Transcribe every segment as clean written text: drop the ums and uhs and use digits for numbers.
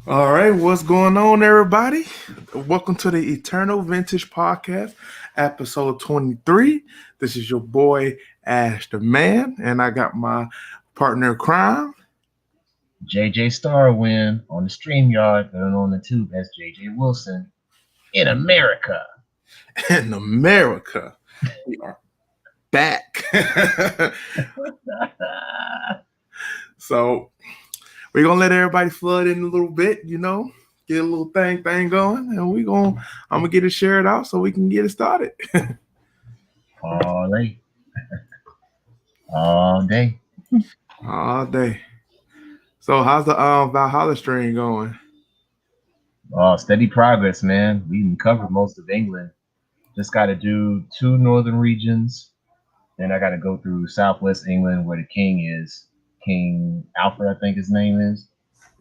All right, what's going on, everybody? Welcome to the Eternal Vintage Podcast, episode 23. This is your boy, Ash the Man, and I got my partner in crime. JJ Starwin on the StreamYard and on the tube as JJ Wilson in America. In America. We are back. So, we're going to let everybody flood in a little bit, get a little thing going, and I'm going to get it shared out so we can get it started. All day. All day. All day. So how's the Valhalla stream going? Oh, steady progress, man. We even covered most of England. Just got to do 2 northern regions. Then I got to go through southwest England where the king is. King Alfred, I think his name is.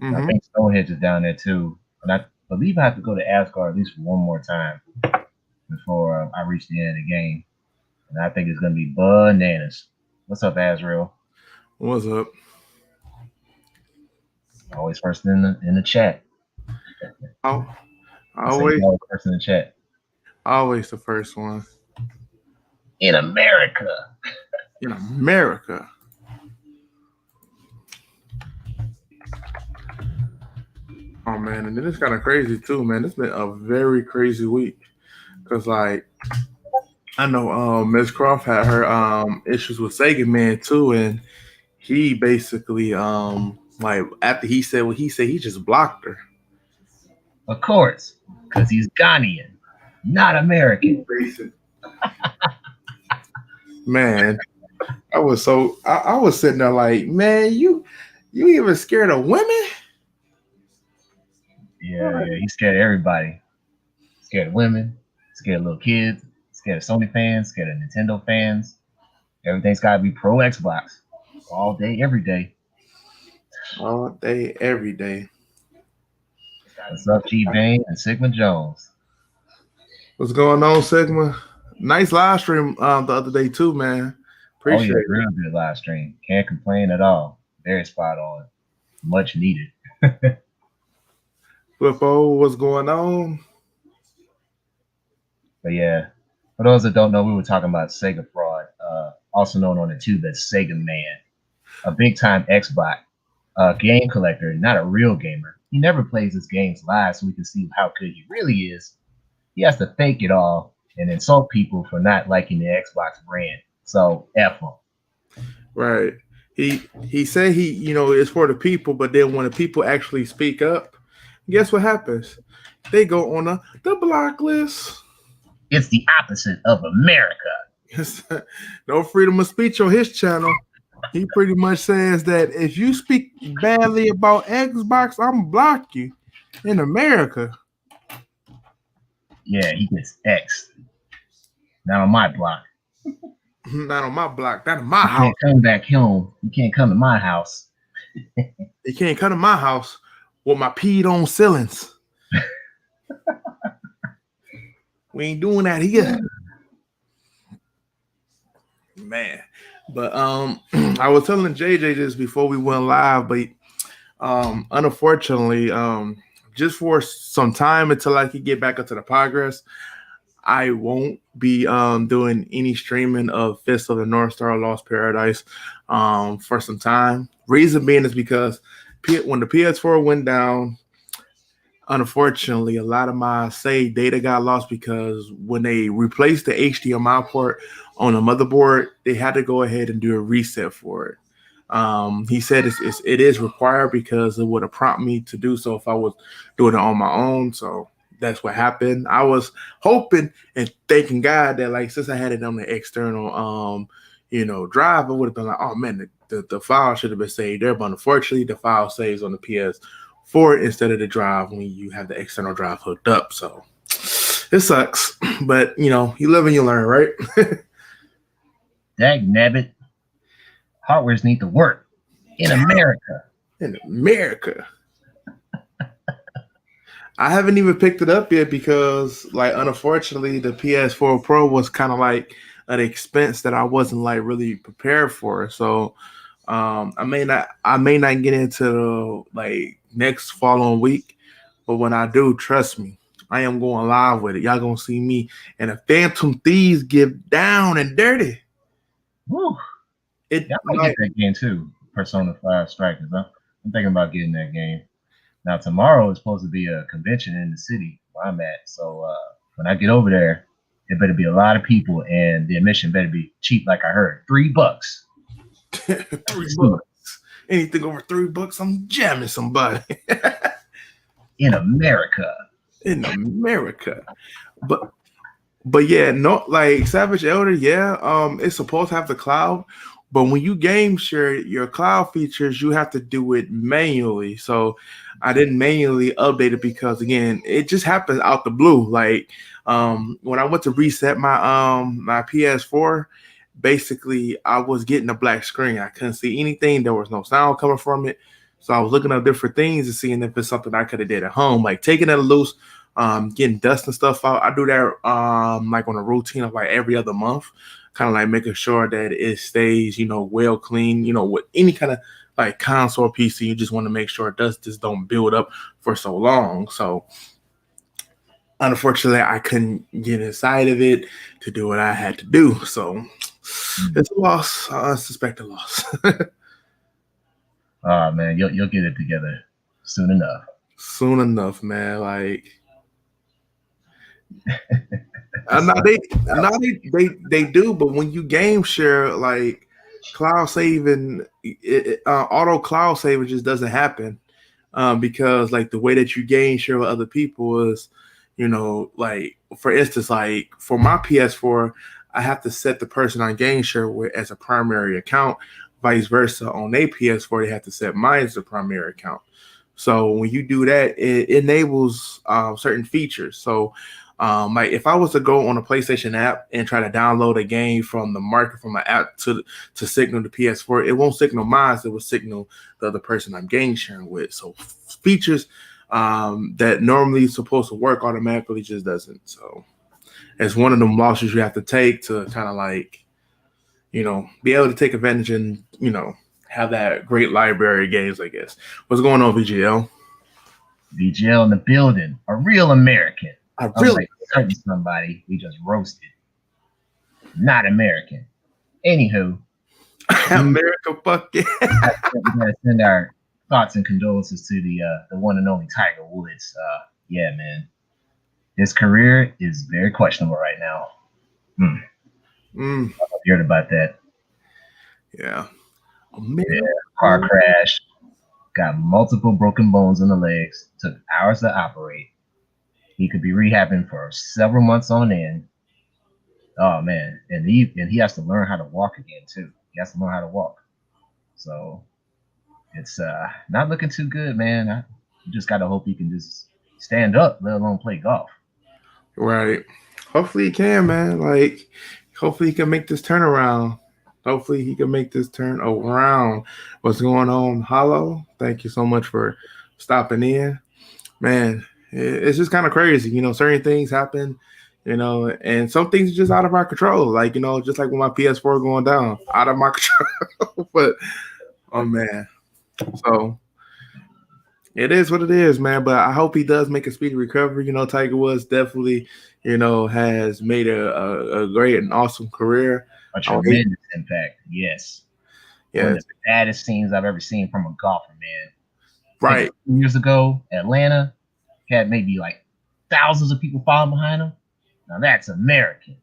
Mm-hmm. I think Stonehenge is down there too. And I believe I have to go to Asgard at least one more time before I reach the end of the game. And I think it's going to be bananas. What's up, Azrael? What's up? Always first in the chat. Always first in the chat. Always the first one. In America. In America. Oh man, and it's kind of crazy too, man. It's been a very crazy week. Cause like I know Ms. Croft had her issues with Sega Man too, and he basically like after he said what he said, he just blocked her. Of course, because he's Ghanaian, not American. Man, I was sitting there like, man, you even scared of women? Yeah, he's scared of everybody. Scared of women, scared of little kids, scared of Sony fans, scared of Nintendo fans. Everything's got to be pro Xbox. All day, every day. All day, every day. What's up, G-Bane and Sigma Jones? What's going on, Sigma? Nice live stream the other day too, man. Appreciate it. Real good live stream. Can't complain at all. Very spot on. Much needed. Flippo, what's going on? But yeah, for those that don't know, we were talking about Sega Fraud, also known on the tube as Sega Man, a big-time Xbox game collector, not a real gamer. He never plays his games live so we can see how good he really is. He has to fake it all and insult people for not liking the Xbox brand. So F him. Right. He said it's for the people, but then when the people actually speak up, guess what happens? They go on the block list. It's the opposite of America. No freedom of speech on his channel. He pretty much says that if you speak badly about Xbox, I'm gonna block you in America. Yeah, he gets X. Not on my block. Not on my block. Not in my house. You can't come back home. You can't come to my house. You can't come to my house with my peed on ceilings. We ain't doing that here. Man. But I was telling JJ this before we went live, but unfortunately, just for some time until I can get back into the progress, I won't be doing any streaming of Fist of the North Star Lost Paradise for some time. Reason being is because when the PS4 went down, unfortunately, a lot of my save data got lost because when they replaced the HDMI port on the motherboard, they had to go ahead and do a reset for it. He said it is required because it would have prompted me to do so if I was doing it on my own. So that's what happened. I was hoping and thanking God that like since I had it on the external drive, it would have been like, oh man, the file should have been saved there. But unfortunately, the file saves on the PS4 instead of the drive when you have the external drive hooked up. So it sucks. But you live and you learn, right? Dag nabbit. Hardwares need to work in America. In America. I haven't even picked it up yet because, like, unfortunately, the PS4 Pro was kind of like an expense that I wasn't like really prepared for. So I may not get into the, like, next following week, but when I do, trust me, I am going live with it. Y'all gonna see me and the Phantom Thieves get down and dirty. Woo. It Yeah, I might get like that game too. Persona 5 Strikers. I'm thinking about getting that game. Now tomorrow is supposed to be a convention in the city where I'm at. So when I get over there, it better be a lot of people and the admission better be cheap like I heard. $3. $3. Anything over $3, I'm jamming somebody In America. in America. But yeah, no, like Savage Elder, yeah, it's supposed to have the cloud, but when you game share your cloud features, you have to do it manually. So I didn't manually update it because, again, it just happens out the blue. Like, when I went to reset my PS4, basically I was getting a black screen. I couldn't see anything. There was no sound coming from it. So I was looking up different things and seeing if it's something I could have did at home, like taking it loose, getting dust and stuff out. I do that like on a routine of like every other month, kind of like making sure that it stays, well clean. With any kind of like console or PC, you just want to make sure dust just don't build up for so long. So unfortunately, I couldn't get inside of it to do what I had to do. So it's a loss, a suspected loss. Oh man, you'll get it together soon enough. Soon enough, man. Like, now they do, but when you game share, like, cloud saving, auto cloud saving just doesn't happen, because, like, the way that you game share with other people is, like, for instance, like for my PS4, I have to set the person on game share with as a primary account. Vice versa, on their PS4, they have to set mine as a primary account. So when you do that, it enables certain features. So, like, if I was to go on a PlayStation app and try to download a game from the market from an app to signal the PS4, it won't signal mine. It will signal the other person I'm game sharing with. So features that normally supposed to work automatically just doesn't. So it's one of them losses you have to take to kind of, like, be able to take advantage and, have that great library of games, I guess. What's going on, VGL? VGL in the building. A real American. I really Unlike somebody we just roasted. Not American. Anywho. America, fuck yeah. We gotta send our thoughts and condolences to the one and only Tiger Woods. Yeah, man. His career is very questionable right now. I heard about that. Yeah. Car crash. Got multiple broken bones in the legs. Took hours to operate. He could be rehabbing for several months on end. Oh man, and he has to learn how to walk again too. He has to learn how to walk. So it's not looking too good, man. You just gotta hope he can just stand up, let alone play golf. Right. Hopefully he can, man. Like, hopefully he can make this turnaround. Hopefully he can make this turn around. What's going on, Hollow? Thank you so much for stopping in. Man, it's just kind of crazy. Certain things happen, and some things are just out of our control. Like, just like with my PS4 going down, out of my control. But, oh, man. So it is what it is, man. But I hope he does make a speedy recovery. Tiger Woods definitely, has made a great and awesome career. A tremendous impact, yes. Yeah. One of the baddest scenes I've ever seen from a golfer, man. Right. Like 2 years ago, Atlanta had maybe like thousands of people following behind him. Now that's American.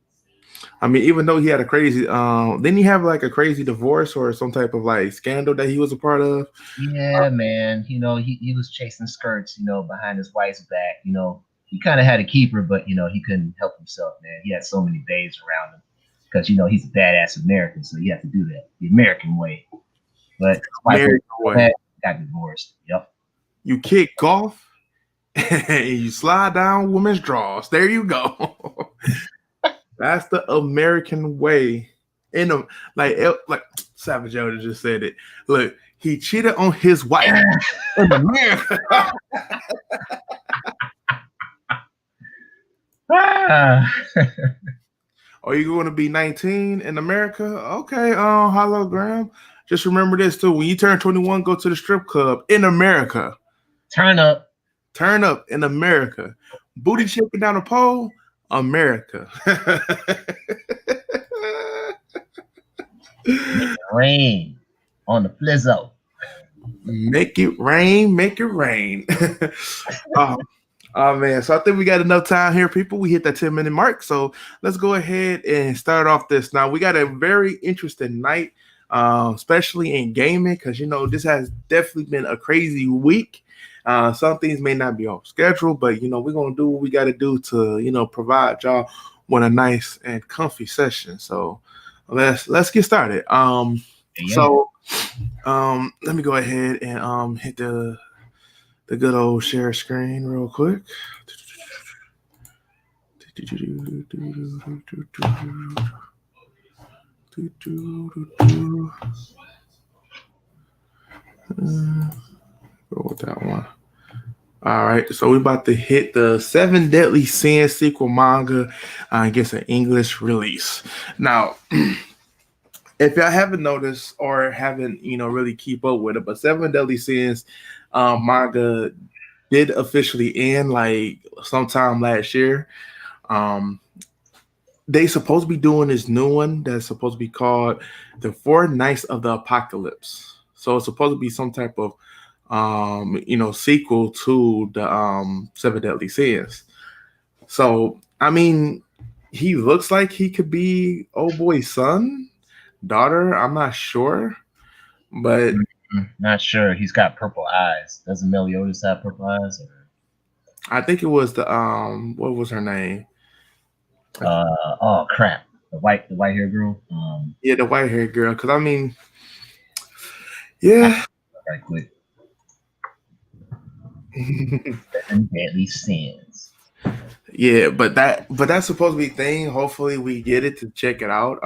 I mean, even though he had a crazy, didn't he have like a crazy divorce or some type of like scandal that he was a part of? Yeah, man. He was chasing skirts, behind his wife's back. He kind of had a keeper, but he couldn't help himself, man. He had so many babes around him because he's a badass American, so you have to do that the American way. But American way. Got divorced. Yep. You kick golf and you slide down women's drawers. There you go. That's the American way. Like Savage Elder just said it. Look, he cheated on his wife in America. Are you going to be 19 in America? Okay, hologram. Just remember this too. When you turn 21, go to the strip club in America. Turn up. Turn up in America. Booty shaking down the pole, America. Make it rain on the flizzo. Make it rain, make it rain. oh, oh man, so I think we got enough time here, people. We hit that 10-minute mark. So let's go ahead and start off this. Now we got a very interesting night, especially in gaming, because this has definitely been a crazy week. Some things may not be on schedule, but we're gonna do what we gotta do to provide y'all with a nice and comfy session. So let's get started. Yeah. So let me go ahead and hit the good old share screen real quick. Go with that one. All right, so we're about to hit the 7 Deadly Sins sequel manga gets an English release. Now, if y'all haven't noticed or haven't, really keep up with it, but 7 Deadly Sins manga did officially end like sometime last year. They supposed to be doing this new one that's supposed to be called The 4 Nights of the Apocalypse. So it's supposed to be some type of sequel to the 7 Deadly Sins. So I mean, he looks like he could be old boy's son, daughter. I'm not sure, but Not sure. He's got purple eyes. Doesn't Meliodas have purple eyes? I think it was the what was her name? Oh crap. The white hair girl. Yeah, the white haired girl. Because I mean, yeah. Right quick. 7 Deadly Sins. Yeah, but that's supposed to be a thing. Hopefully we get it to check it out.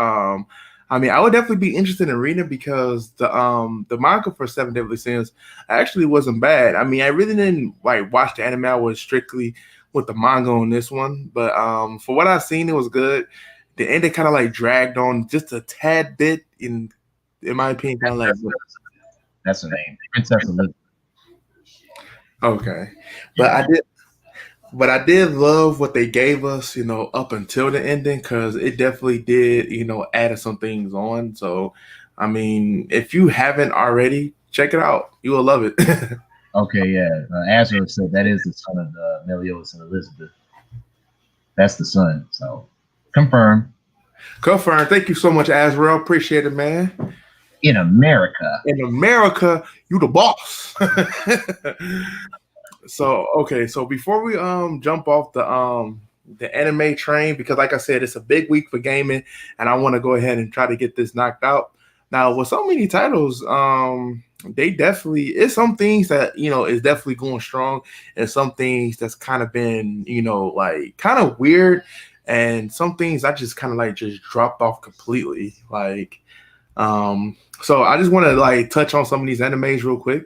I mean, I would definitely be interested in reading it because the manga for 7 Deadly Sins actually wasn't bad. I mean, I really didn't like watch the anime. I was strictly with the manga on this one, but for what I've seen, it was good. The ending kind of like dragged on just a tad bit, in my opinion, kind of like. That's her name, Princess Elizabeth. Okay, but I did love what they gave us, up until the ending, because it definitely did, added some things on. So, I mean, if you haven't already, check it out. You will love it. Okay, yeah. Azra said that is the son of Meliodas and Elizabeth. That's the son. So, confirmed. Confirmed. Thank you so much, Azrael. Appreciate it, man. In America, you the boss. So okay, so before we jump off the anime train, because like I said, it's a big week for gaming, and I want to go ahead and try to get this knocked out. Now, with so many titles, they definitely it's some things that is definitely going strong, and some things that's kind of been like kind of weird, and some things I just kind of like just dropped off completely. Like, so I just want to like touch on some of these animes real quick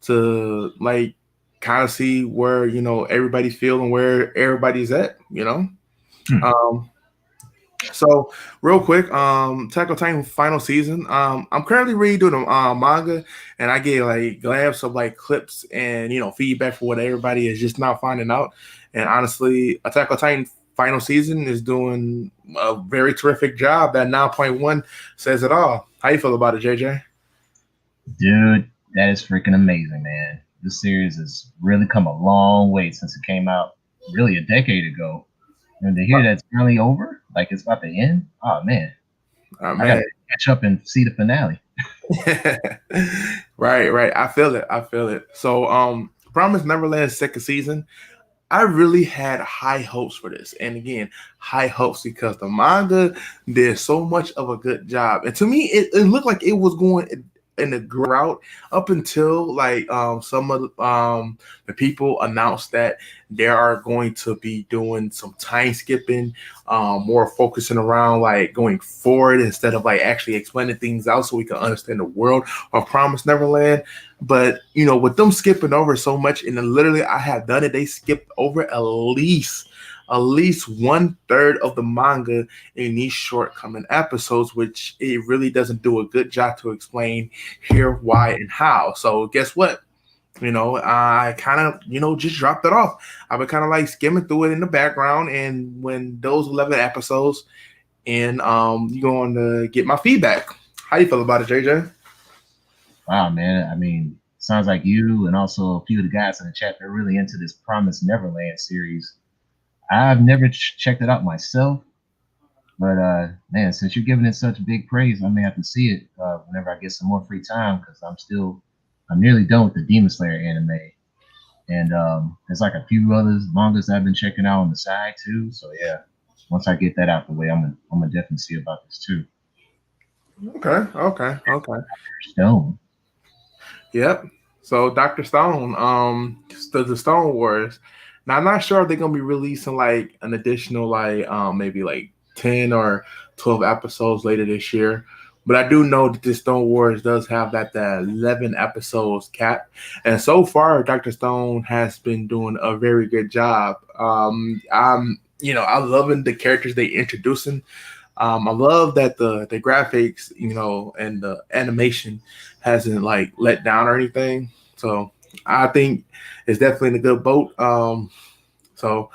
to like kind of see where everybody's feeling, where everybody's at. So real quick, Attack on Titan final season. I'm currently reading the manga, and I get like glimpses of like clips and feedback for what everybody is just now finding out. And honestly, Attack on Titan final season is doing a very terrific job. That 9.1 says it all. How you feel about it, JJ? Dude, that is freaking amazing, man. This series has really come a long way since it came out really a decade ago. And to hear that it's finally over, like it's about to end, oh man. I gotta catch up and see the finale. Right. I feel it. So Promise Neverland second season, I really had high hopes for this. And again, high hopes because the manga did so much of a good job. And to me, it looked like it was going in the route up until like some of the people announced that they are going to be doing some time skipping, more focusing around like going forward instead of like actually explaining things out so we can understand the world of Promise Neverland. But with them skipping over so much, and then literally I have done it, they skipped over at least at least 1/3 of the manga in these shortcoming episodes, which it really doesn't do a good job to explain here, why, and how. So guess what? I kind of, just dropped it off. I've been kind of like skimming through it in the background, and when those 11 episodes, and you're going to get my feedback. How you feel about it, JJ? Wow, man. I mean, sounds like you and also a few of the guys in the chat, they're really into this Promised Neverland series. I've never checked it out myself, but man, since you're giving it such big praise, I may have to see it whenever I get some more free time because I'm nearly done with the Demon Slayer anime. And there's like a few others mangas I've been checking out on the side too. So yeah, once I get that out the way, I'm gonna definitely see about this too. Okay. Stone. Yep. So Dr. Stone, the Stone Wars. Now I'm not sure if they're gonna be releasing like an additional like maybe like 10 or 12 episodes later this year. But I do know that this Stone Wars does have that 11 episodes cap. And so far, Dr. Stone has been doing a very good job. I'm loving the characters they introducing. I love that the graphics, and the animation hasn't like let down or anything. So I think it's definitely in a good boat. So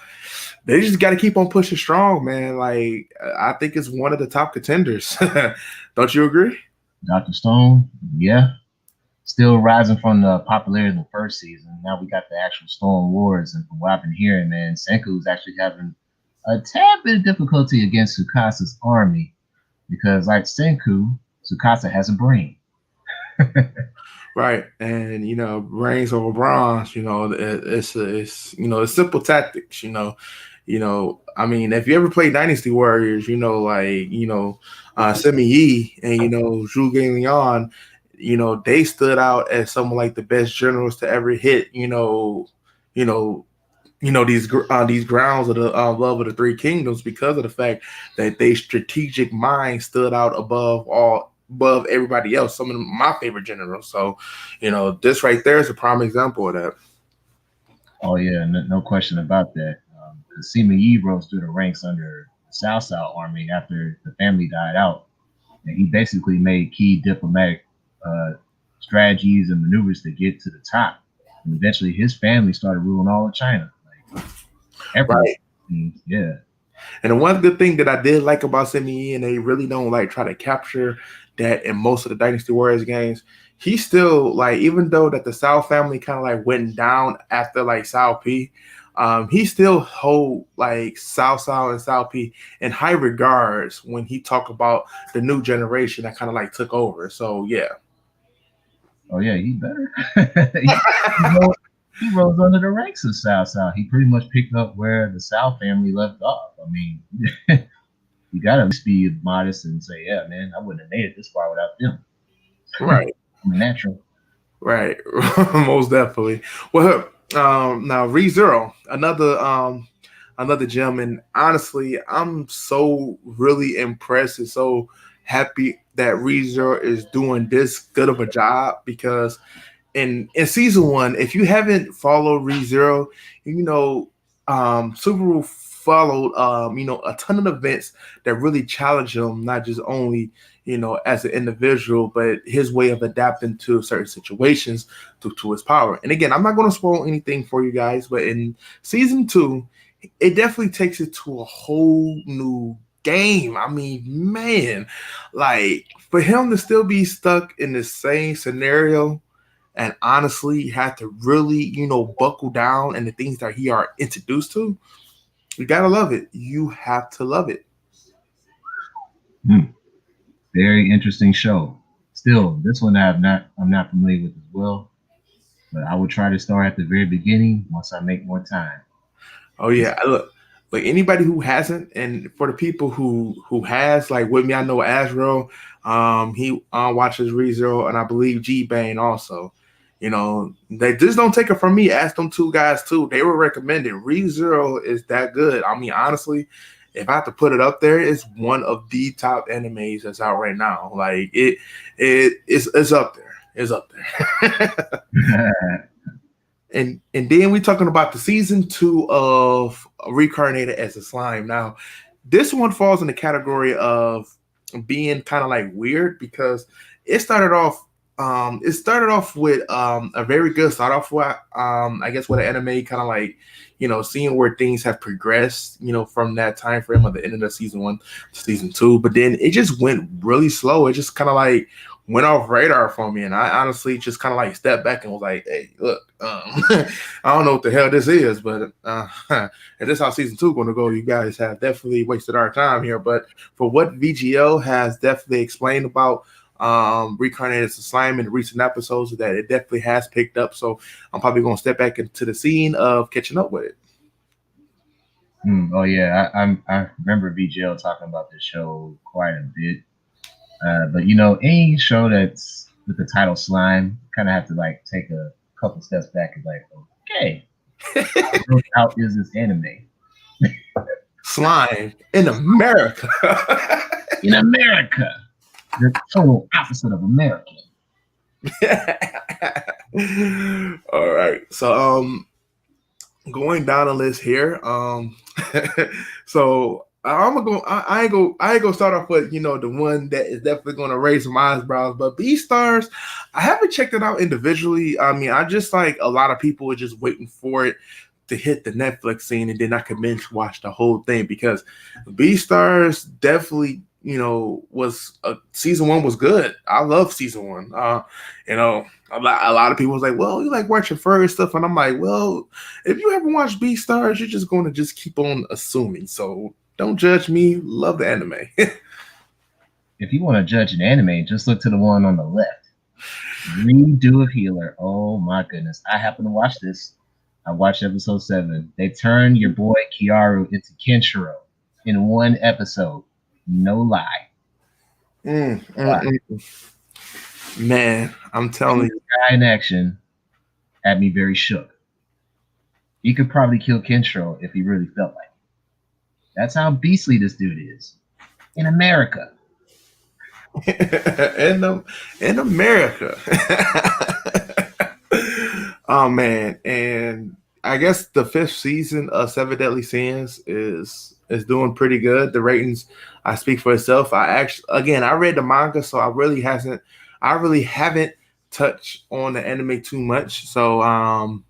they just got to keep on pushing strong, man. Like I think it's one of the top contenders. Don't you agree? Dr. Stone, yeah. Still rising from the popularity of the first season. Now we got the actual Stone Wars, and from what I've been hearing, man, Senku's actually having a tad bit of difficulty against Tsukasa's army because, like Senku, Tsukasa has a brain. Right, and brains over bronze. It's simple tactics. I mean, if you ever play Dynasty Warriors, Semi Yi and Zhu Leon, they stood out as some of like the best generals to ever hit. You know, these grounds of the love of the three kingdoms because of the fact that they strategic mind stood out above everybody else. Some of my favorite generals. So, this right there is a prime example of that. Oh yeah, no question about that. Sima Yi rose through the ranks under the Cao Cao army after the family died out, and he basically made key diplomatic uh, strategies and maneuvers to get to the top. And eventually, his family started ruling all of China. Like everyone, Right. yeah. And the one good thing that I did like about Simi, and they really don't like try to capture that in most of the Dynasty Warriors games, he still like, even though that the South family kind of like went down after like Sao P, he still hold like Sao and Sao P in high regards when he talk about the new generation that kind of like took over. So yeah. Oh yeah, he better. he rose under the ranks of Cao Cao. He pretty much picked up where the Cao family left off. I mean, you gotta be modest and say, yeah, man, I wouldn't have made it this far without them. Right. I'm a natural. Right. Most definitely. Well, now ReZero, another gem, and honestly, I'm so really impressed and so happy that ReZero is doing this good of a job because in season one, if you haven't followed ReZero, Subaru followed a ton of events that really challenge him, not just only as an individual, but his way of adapting to certain situations to his power. And again, I'm not going to spoil anything for you guys, but in season two, it definitely takes it to a whole new game. I mean, man, like for him to still be stuck in the same scenario and honestly had to really, buckle down and the things that he are introduced to, you gotta love it. You have to love it. Hmm. Very interesting show. Still, this one I'm not familiar with as well, but I will try to start at the very beginning once I make more time. Oh yeah, look, like anybody who hasn't, and for the people who has, like with me, I know Azrael, he watches ReZero, and I believe G Bane also. They just don't take it from me. Ask them two guys too. They were recommended. ReZero is that good. I mean, honestly, if I have to put it up there, it's one of the top animes that's out right now. Like it's up there. It's up there. and then we talking about the season 2 of Reincarnated as a Slime. Now, this one falls in the category of being kind of like weird because it started off. It started off with a very good start off with I guess with an anime kind of like seeing where things have progressed from that time frame of the end of the season 1 to season 2, but then it just went really slow. It just kind of like went off radar for me, and I honestly just kind of like stepped back and was like, "Hey, look, I don't know what the hell this is, but and this is how season 2 going to go. You guys have definitely wasted our time here." But for what VGL has definitely explained about Reincarnated as a Slime in recent episodes, that it definitely has picked up. So I'm probably going to step back into the scene of catching up with it. Oh yeah, I remember VGL talking about this show quite a bit. But any show that's with the title Slime, kind of have to like take a couple steps back and like, okay, how is this anime? Slime in America. In America, the total opposite of American. All right, so going down the list here, so I'm gonna go. I ain't gonna start off with the one that is definitely gonna raise some eyebrows. But Beastars, I haven't checked it out individually. I mean, I just like a lot of people are just waiting for it to hit the Netflix scene, and then I can binge watch the whole thing because Beastars definitely was season 1 was good. I love season 1. A lot of people was like, well, you like watching furry stuff, and I'm like, well, if you haven't watched Beastars, you're just going to just keep on assuming. So don't judge me. Love the anime. If you want to judge an anime, just look to the one on the left. Redo of Healer. Oh my goodness. I happen to watch this. I watched episode 7. They turned your boy Kiaru into Kenshiro in one episode. No lie. Man, I'm telling you. Guy in action had me very shook. He could probably kill Kenshiro if he really felt like it. That's how beastly this dude is. In America. in America. Oh man, and I guess the 5th season of Seven Deadly Sins is doing pretty good. The ratings I speak for itself. I read the manga, so I really haven't touched on the anime too much. So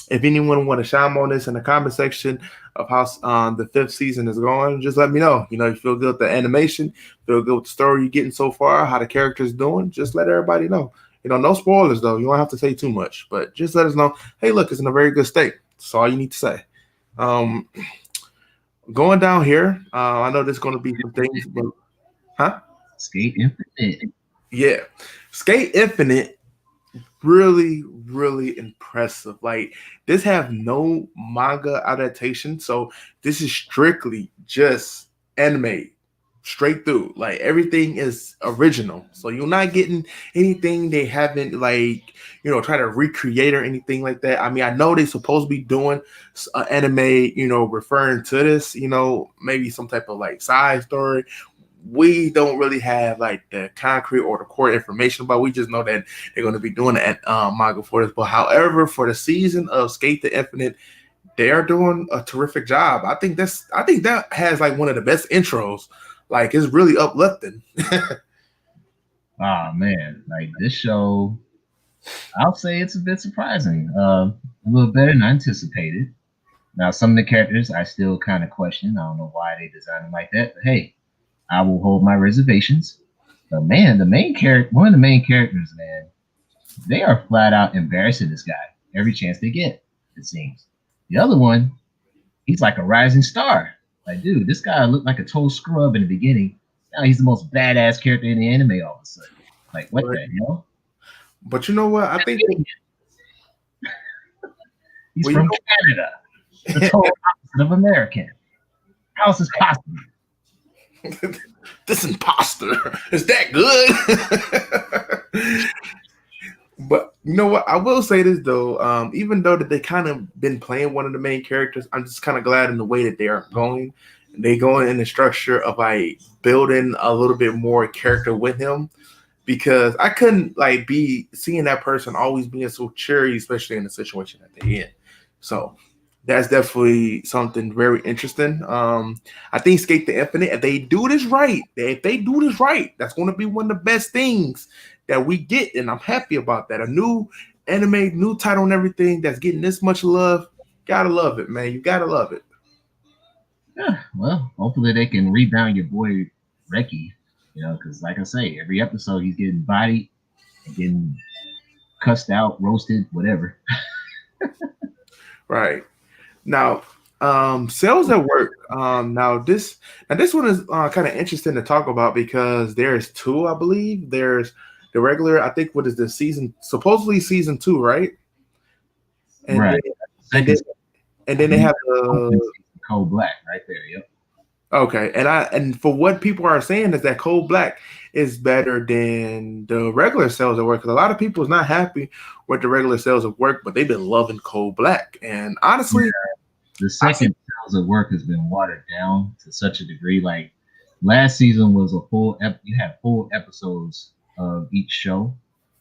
if anyone want to chime on this in the comment section of how the 5th season is going, just let me know. You feel good with the animation, feel good with the story you're getting so far, how the characters doing. Just let everybody know. No spoilers though. You don't have to say too much, but just let us know. Hey, look, it's in a very good state. That's all you need to say. Going down here, I know there's going to be some things, but Skate Infinite. Yeah, Skate Infinite, really, really impressive. Like this have no manga adaptation, so this is strictly just anime. Straight through, like everything is original, so you're not getting anything they haven't try to recreate or anything like that. I mean, I know they're supposed to be doing anime, referring to this, maybe some type of like side story. We don't really have like the concrete or the core information, but we just know that they're going to be doing that manga for this. But however, for the season of Skate the Infinite, they are doing a terrific job. I think that has like one of the best intros. Like it's really uplifting. Oh man, like this show, I'll say it's a bit surprising. A little better than I anticipated. Now some of the characters I still kind of question. I don't know why they designed them like that, but hey, I will hold my reservations. But man, one of the main characters, man, they are flat out embarrassing this guy every chance they get, it seems. The other one, he's like a rising star. Like, dude, this guy looked like a total scrub in the beginning. Now he's the most badass character in the anime all of a sudden. Like, what the hell? But you know what? I think he's from Canada. The total opposite of American. How is this possible? This imposter is that good? But you know what? I will say this though. Even though that they kind of been playing one of the main characters, I'm just kind of glad in the way that they are going. They going in the structure of like building a little bit more character with him. because I couldn't like be seeing that person always being so cheery, especially in the situation that they're in. So that's definitely something very interesting. I think Skate the Infinite, if they do this right, that's going to be one of the best things that we get, and I'm happy about that. A new anime, new title, and everything that's getting this much love. Gotta love it, man. You gotta love it. Yeah, well, hopefully they can rebound your boy Reki. Because like I say, every episode he's getting bodied and getting cussed out, roasted, whatever. Right. Now, sales at work. Now this one is kind of interesting to talk about because there's two, I believe. There's the regular. I think what is the season? Supposedly season two, right? And then Right. and Second, then and then they have the Cold Black right there. Yep. okay. And for what people are saying is that Cold Black is better than the regular sales at work. Because a lot of people is not happy with the regular sales of work, but they've been loving Cold Black. And Yeah. honestly, The I see. second Sales at Work has been watered down to such a degree. Like last season was a you had full episodes of each show.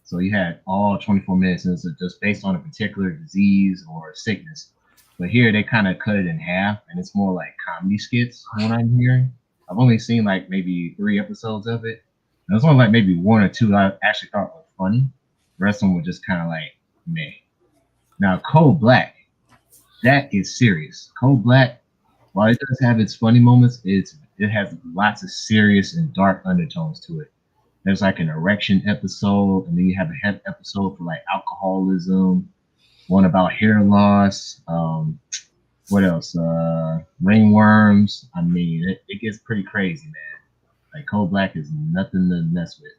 So you had all 24 minutes and it's just based on a particular disease or sickness. But here they kind of cut it in half and it's more like comedy skits from what I'm hearing. I've only seen like maybe 3 episodes of it. And there's only like maybe one or two I actually thought were funny. The rest of them were just kind of like meh. Now Cold Black, that is serious. Cold Black, while it does have its funny moments, it has lots of serious and dark undertones to it. There's like an erection episode, and then you have a episode for like alcoholism, one about hair loss. What else? Ringworms. I mean, it gets pretty crazy, man. Like Cold Black is nothing to mess with.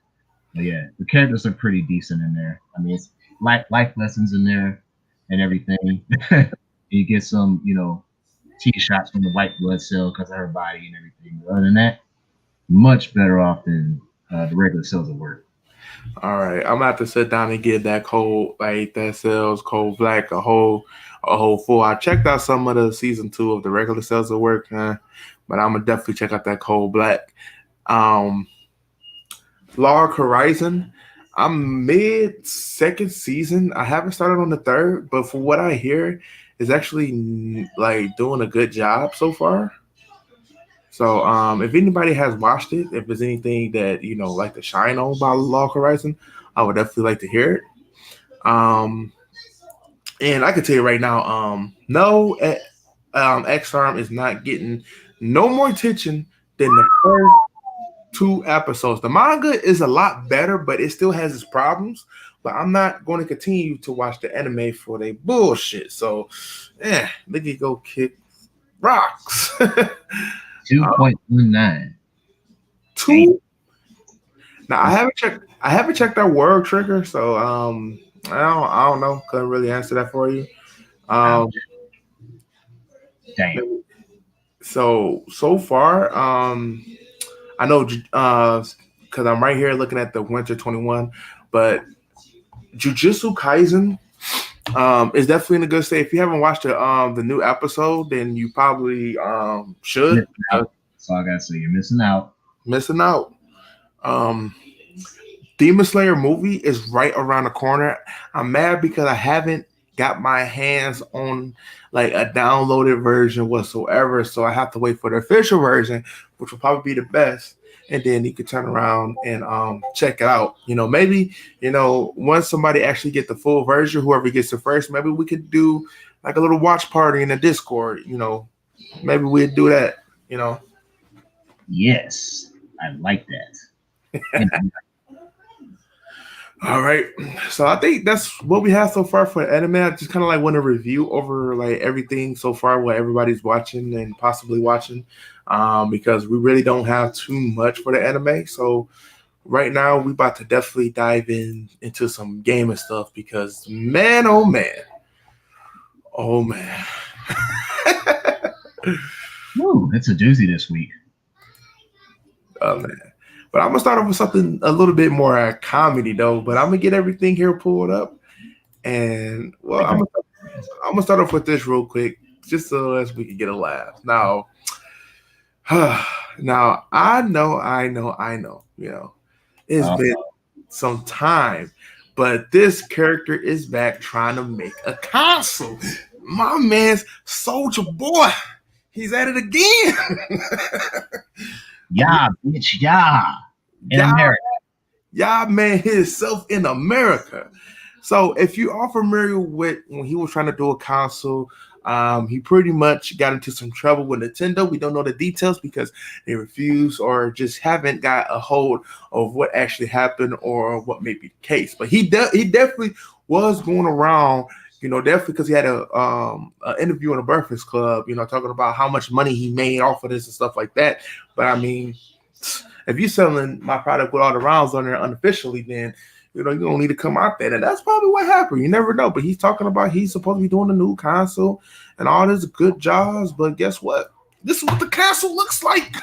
But yeah, the characters are pretty decent in there. I mean, it's life lessons in there and everything. You get some, T shots from the white blood cell because of her body and everything. But other than that, much better off than the regular cells at work. All right, I'm gonna have to sit down and give that cold like that sells Cold Black a whole full. I checked out some of the season two of the regular sales of work, but I'm gonna definitely check out that Cold Black. Um, Log Horizon. I'm mid second season. I haven't started on the third, but for what I hear, is actually like doing a good job so far. So if anybody has watched it, if there's anything that like to shine on about Log Horizon, I would definitely like to hear it. Um, and I can tell you right now, no, X Arm is not getting no more attention than the first two episodes. The manga is a lot better, but it still has its problems. But I'm not going to continue to watch the anime for their bullshit. So, they can go kick rocks. 2.19. Two. Now I haven't checked our World Trigger, so I don't know. Couldn't really answer that for you. Um, Damn. so far, I know because I'm right here looking at the Winter 21, but Jujutsu Kaisen is definitely in a good state. If you haven't watched the new episode, then you probably should. Missing out. So I gotta say, you're missing out. Missing out. Um, Demon Slayer movie is right around the corner. I'm mad because I haven't got my hands on like a downloaded version whatsoever. So I have to wait for the official version, which will probably be the best. And then you could turn around and check it out. Maybe, once somebody actually get the full version, whoever gets it first, maybe we could do like a little watch party in the Discord. Maybe we'd do that, you know. Yes, I like that. All right. So I think that's what we have so far for anime. I just kind of like want to review over like everything so far, what everybody's watching and possibly watching, because we really don't have too much for the anime. So right now we about to definitely dive into some gaming stuff because man, oh man. Woo, it's a doozy this week. Oh man. But I'm gonna start off with something a little bit more comedy though. But I'm gonna get everything here pulled up, and well, I'm gonna start off with this real quick, just so as we can get a laugh. Now, now I know. It's Uh, been some time. But this character is back trying to make a console. My man's Soldier Boy. He's at it again. Yeah, bitch, yeah. In y'all, America. y'all man himself in America. So if you are familiar with when he was trying to do a console, he pretty much got into some trouble with Nintendo. We don't know the details because they refuse or just haven't got a hold of what actually happened or what may be the case. But he definitely was going around, definitely because he had a interview in a Breakfast Club, talking about how much money he made off of this and stuff like that. But I mean, if you're selling my product with all the rounds on there unofficially, then you don't need to come out there. And that's probably what happened. You never know. But he's talking about he's supposed to be doing a new console and all this good jobs. But guess what? This is what the console looks like.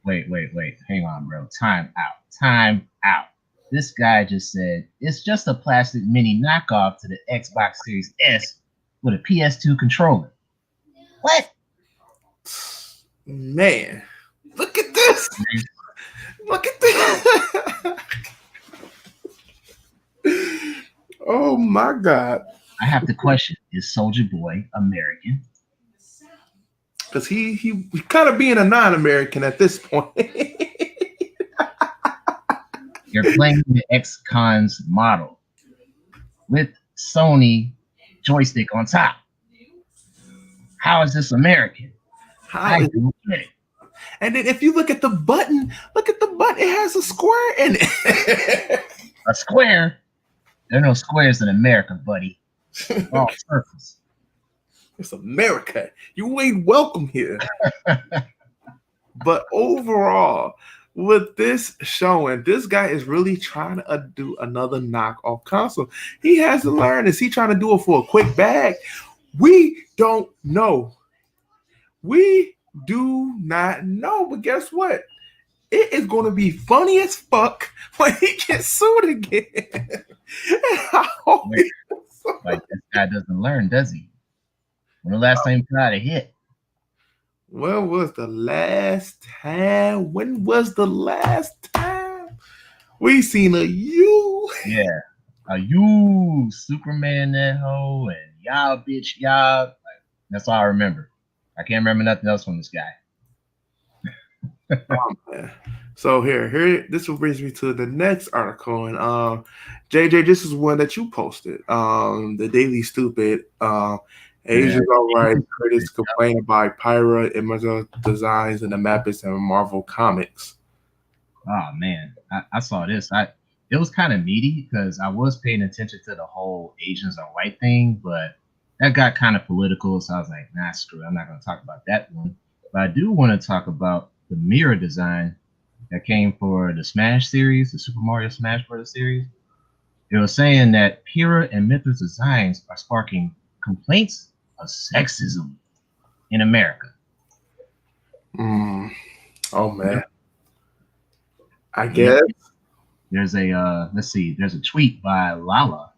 Wait. Hang on, bro. Time out. This guy just said it's just a plastic mini knockoff to the Xbox Series S with a PS2 controller. What? Man, look at this. Look at this. Oh my God. I have to question, is Soldier Boy American? Because he kind of being a non-American at this point. You're playing the X-Cons model with Sony joystick on top. How is this American? I don't get it. And then if you look at the button, it has a square in it. A square? There are no squares in America, buddy. All circles. It's America. You ain't welcome here. But overall, with this showing, this guy is really trying to do another knockoff console. He has to learn. Is he trying to do it for a quick bag? We don't know. We do not know. But guess what? It is going to be funny as fuck when he gets sued again. Like, this guy doesn't learn, does he? When the last time he put out a hit? When was the last time? We seen a you? Yeah. A you, Superman, that hoe, and y'all, bitch, y'all. Like, that's all I remember. I can't remember nothing else from this guy. So here, this will brings me to the next article, and JJ, this is one that you posted. The Daily Stupid. Asians alright. Critics complain about Pyra Immersive designs and the Muppets and Marvel Comics. Oh man, I saw this. It was kind of meaty because I was paying attention to the whole Asians are white thing, but that got kind of political. So I was like, nah, screw it. I'm not going to talk about that one. But I do want to talk about the mirror design that came for the Smash series, the Super Mario Smash Bros. Series. It was saying that Pyra and Mithra's designs are sparking complaints of sexism in America. Oh man. I guess there's a tweet by Lala,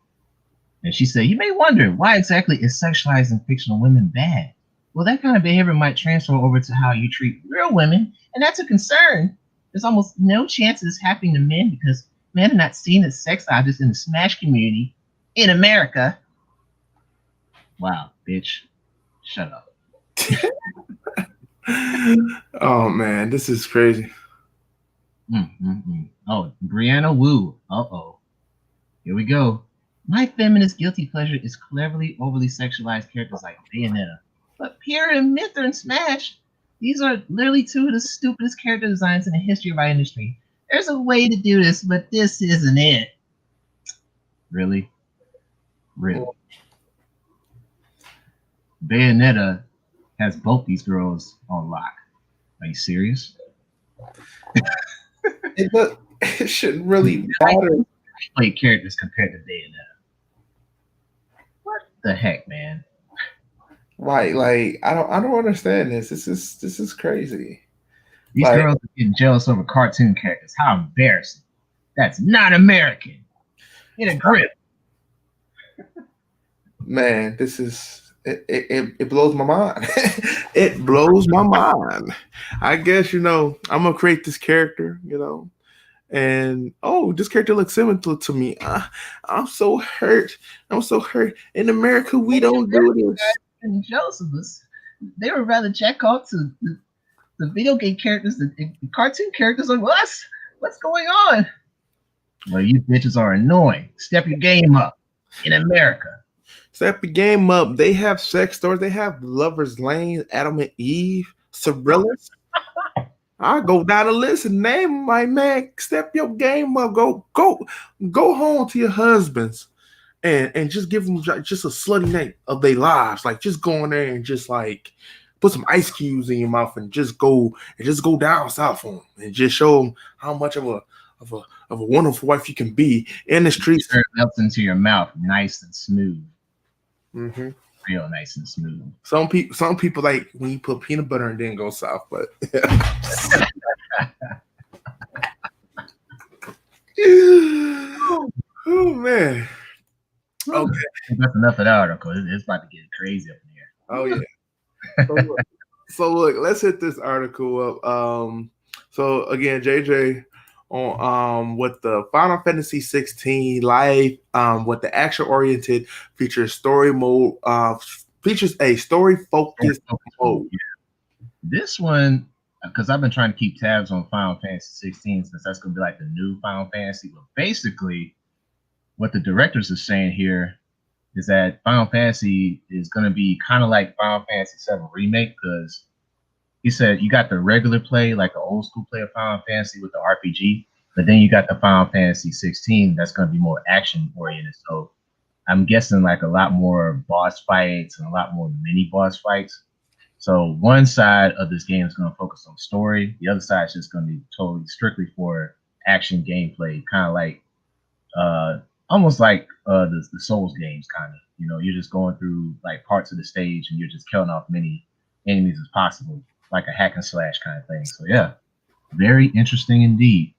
and she said, "You may wonder why exactly is sexualizing fictional women bad? Well, that kind of behavior might transfer over to how you treat real women, and that's a concern. There's almost no chance of this happening to men because men are not seen as sex objects in the Smash community in America." Wow, bitch. Shut up. Oh man, this is crazy. Oh, Brianna Wu. Uh-oh. Here we go. My feminist guilty pleasure is cleverly overly sexualized characters like Bayonetta. But Pyra and Mithra and Smash, these are literally two of the stupidest character designs in the history of our industry. There's a way to do this, but this isn't it. Really? Bayonetta has both these girls on lock. Are you serious? It shouldn't really matter. Play characters compared to Bayonetta. What the heck, man? Right, like I don't understand this. This is crazy. These girls are getting jealous over cartoon characters. How embarrassing! That's not American. Get a grip. Man, this is it blows my mind. It blows my mind. I guess I'm gonna create this character, And oh, this character looks similar to me. I'm so hurt. I'm so hurt. In America, we Maybe don't do American this. guys and Josephus, they were rather jack off to the video game characters, the cartoon characters like us. What's going on? Well, you bitches are annoying. Step your game up in America. Step the game up. They have sex stores. They have lovers lane, Adam and Eve, Cirillas. I go down the list and name my man. Step your game up. Go home to your husbands and just give them just a slutty night of their lives. Like just go in there and just like put some ice cubes in your mouth and just go down south on them and just show them how much of a of a wonderful wife you can be in the streets. It melts into your mouth, nice and smooth, Mm-hmm. real nice and smooth. Some people like when you put peanut butter and then go south, but oh man. Okay. That's enough of that article. It's about to get crazy up in here. Oh yeah. So look, let's hit this article up. So again, JJ on with the Final Fantasy 16 live with the action oriented features story mode features a story focused mode. This one, because I've been trying to keep tabs on Final Fantasy 16 since that's going to be like the new Final Fantasy. But basically, what the directors are saying here is that Final Fantasy is going to be kind of like Final Fantasy 7 Remake, because he said you got the regular play, like the old school play of Final Fantasy with the RPG, but then you got the Final Fantasy 16 that's going to be more action oriented. So I'm guessing like a lot more boss fights and a lot more mini boss fights. So one side of this game is going to focus on story. The other side is just going to be totally strictly for action gameplay, kind of like almost like the Souls games, kind of. You know, you're just going through like parts of the stage and you're just killing off many enemies as possible, like a hack and slash kind of thing. So yeah, very interesting indeed.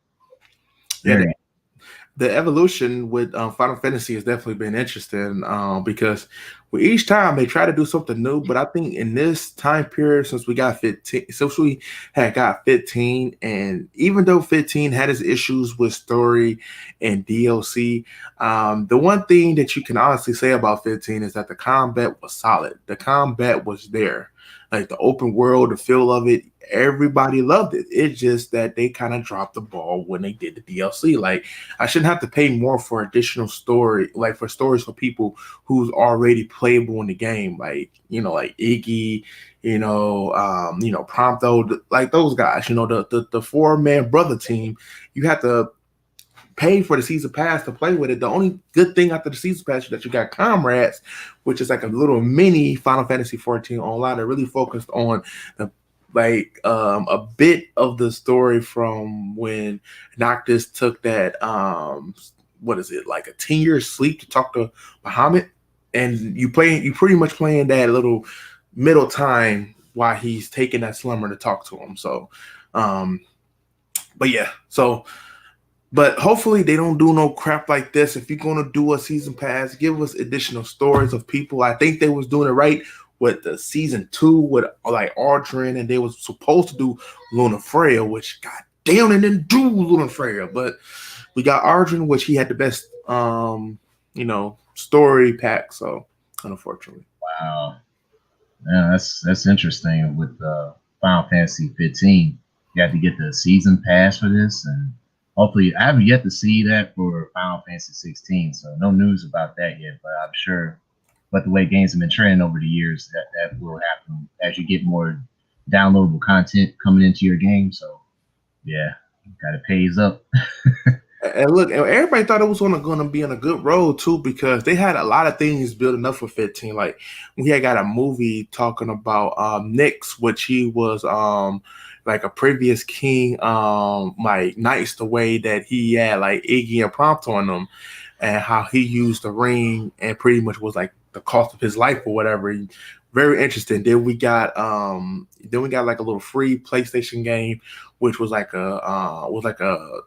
Very. Yeah, the evolution with Final Fantasy has definitely been interesting because with each time they try to do something new. But I think in this time period, since we got 15, since we had got 15, and even though 15 had its issues with story and DLC, the one thing that you can honestly say about 15 is that the combat was solid. The combat was there. Like the open world, the feel of it, everybody loved it. It's just that they kind of dropped the ball when they did the DLC. Like I shouldn't have to pay more for additional story, like for stories for people who's already playable in the game, like like Iggy, Prompto, like those guys, the 4-man brother team. You have to pay for the season pass to play with it. The only good thing after the season pass is that you got Comrades, which is like a little mini Final Fantasy 14 online that really focused on the a bit of the story from when Noctis took that what is it, like a 10-year sleep to talk to Muhammad, and you pretty much playing that little middle time while he's taking that slumber to talk to him. So but yeah, but hopefully they don't do no crap like this. If you're gonna do a season pass, give us additional stories of people. I think they was doing it right with the season 2 with like Aldrin, and they was supposed to do Luna Freya, which god damn they didn't do Luna Freya. But we got Aldrin, which he had the best story pack. So unfortunately. Wow. Yeah, that's interesting with Final Fantasy 15. You have to get the season pass for this, and hopefully, I haven't yet to see that for Final Fantasy 16, so no news about that yet. But I'm sure, but the way games have been trending over the years, that will happen as you get more downloadable content coming into your game. So, yeah, gotta pays up. And look, everybody thought it was going to be on a good road too, because they had a lot of things building up for 15. Like we had got a movie talking about Nyx, which he was like a previous king, like Knights, the way that he had like Iggy and Prompt on them, and how he used the ring and pretty much was like the cost of his life or whatever. Very interesting. Then we got like a little free PlayStation game, which was like a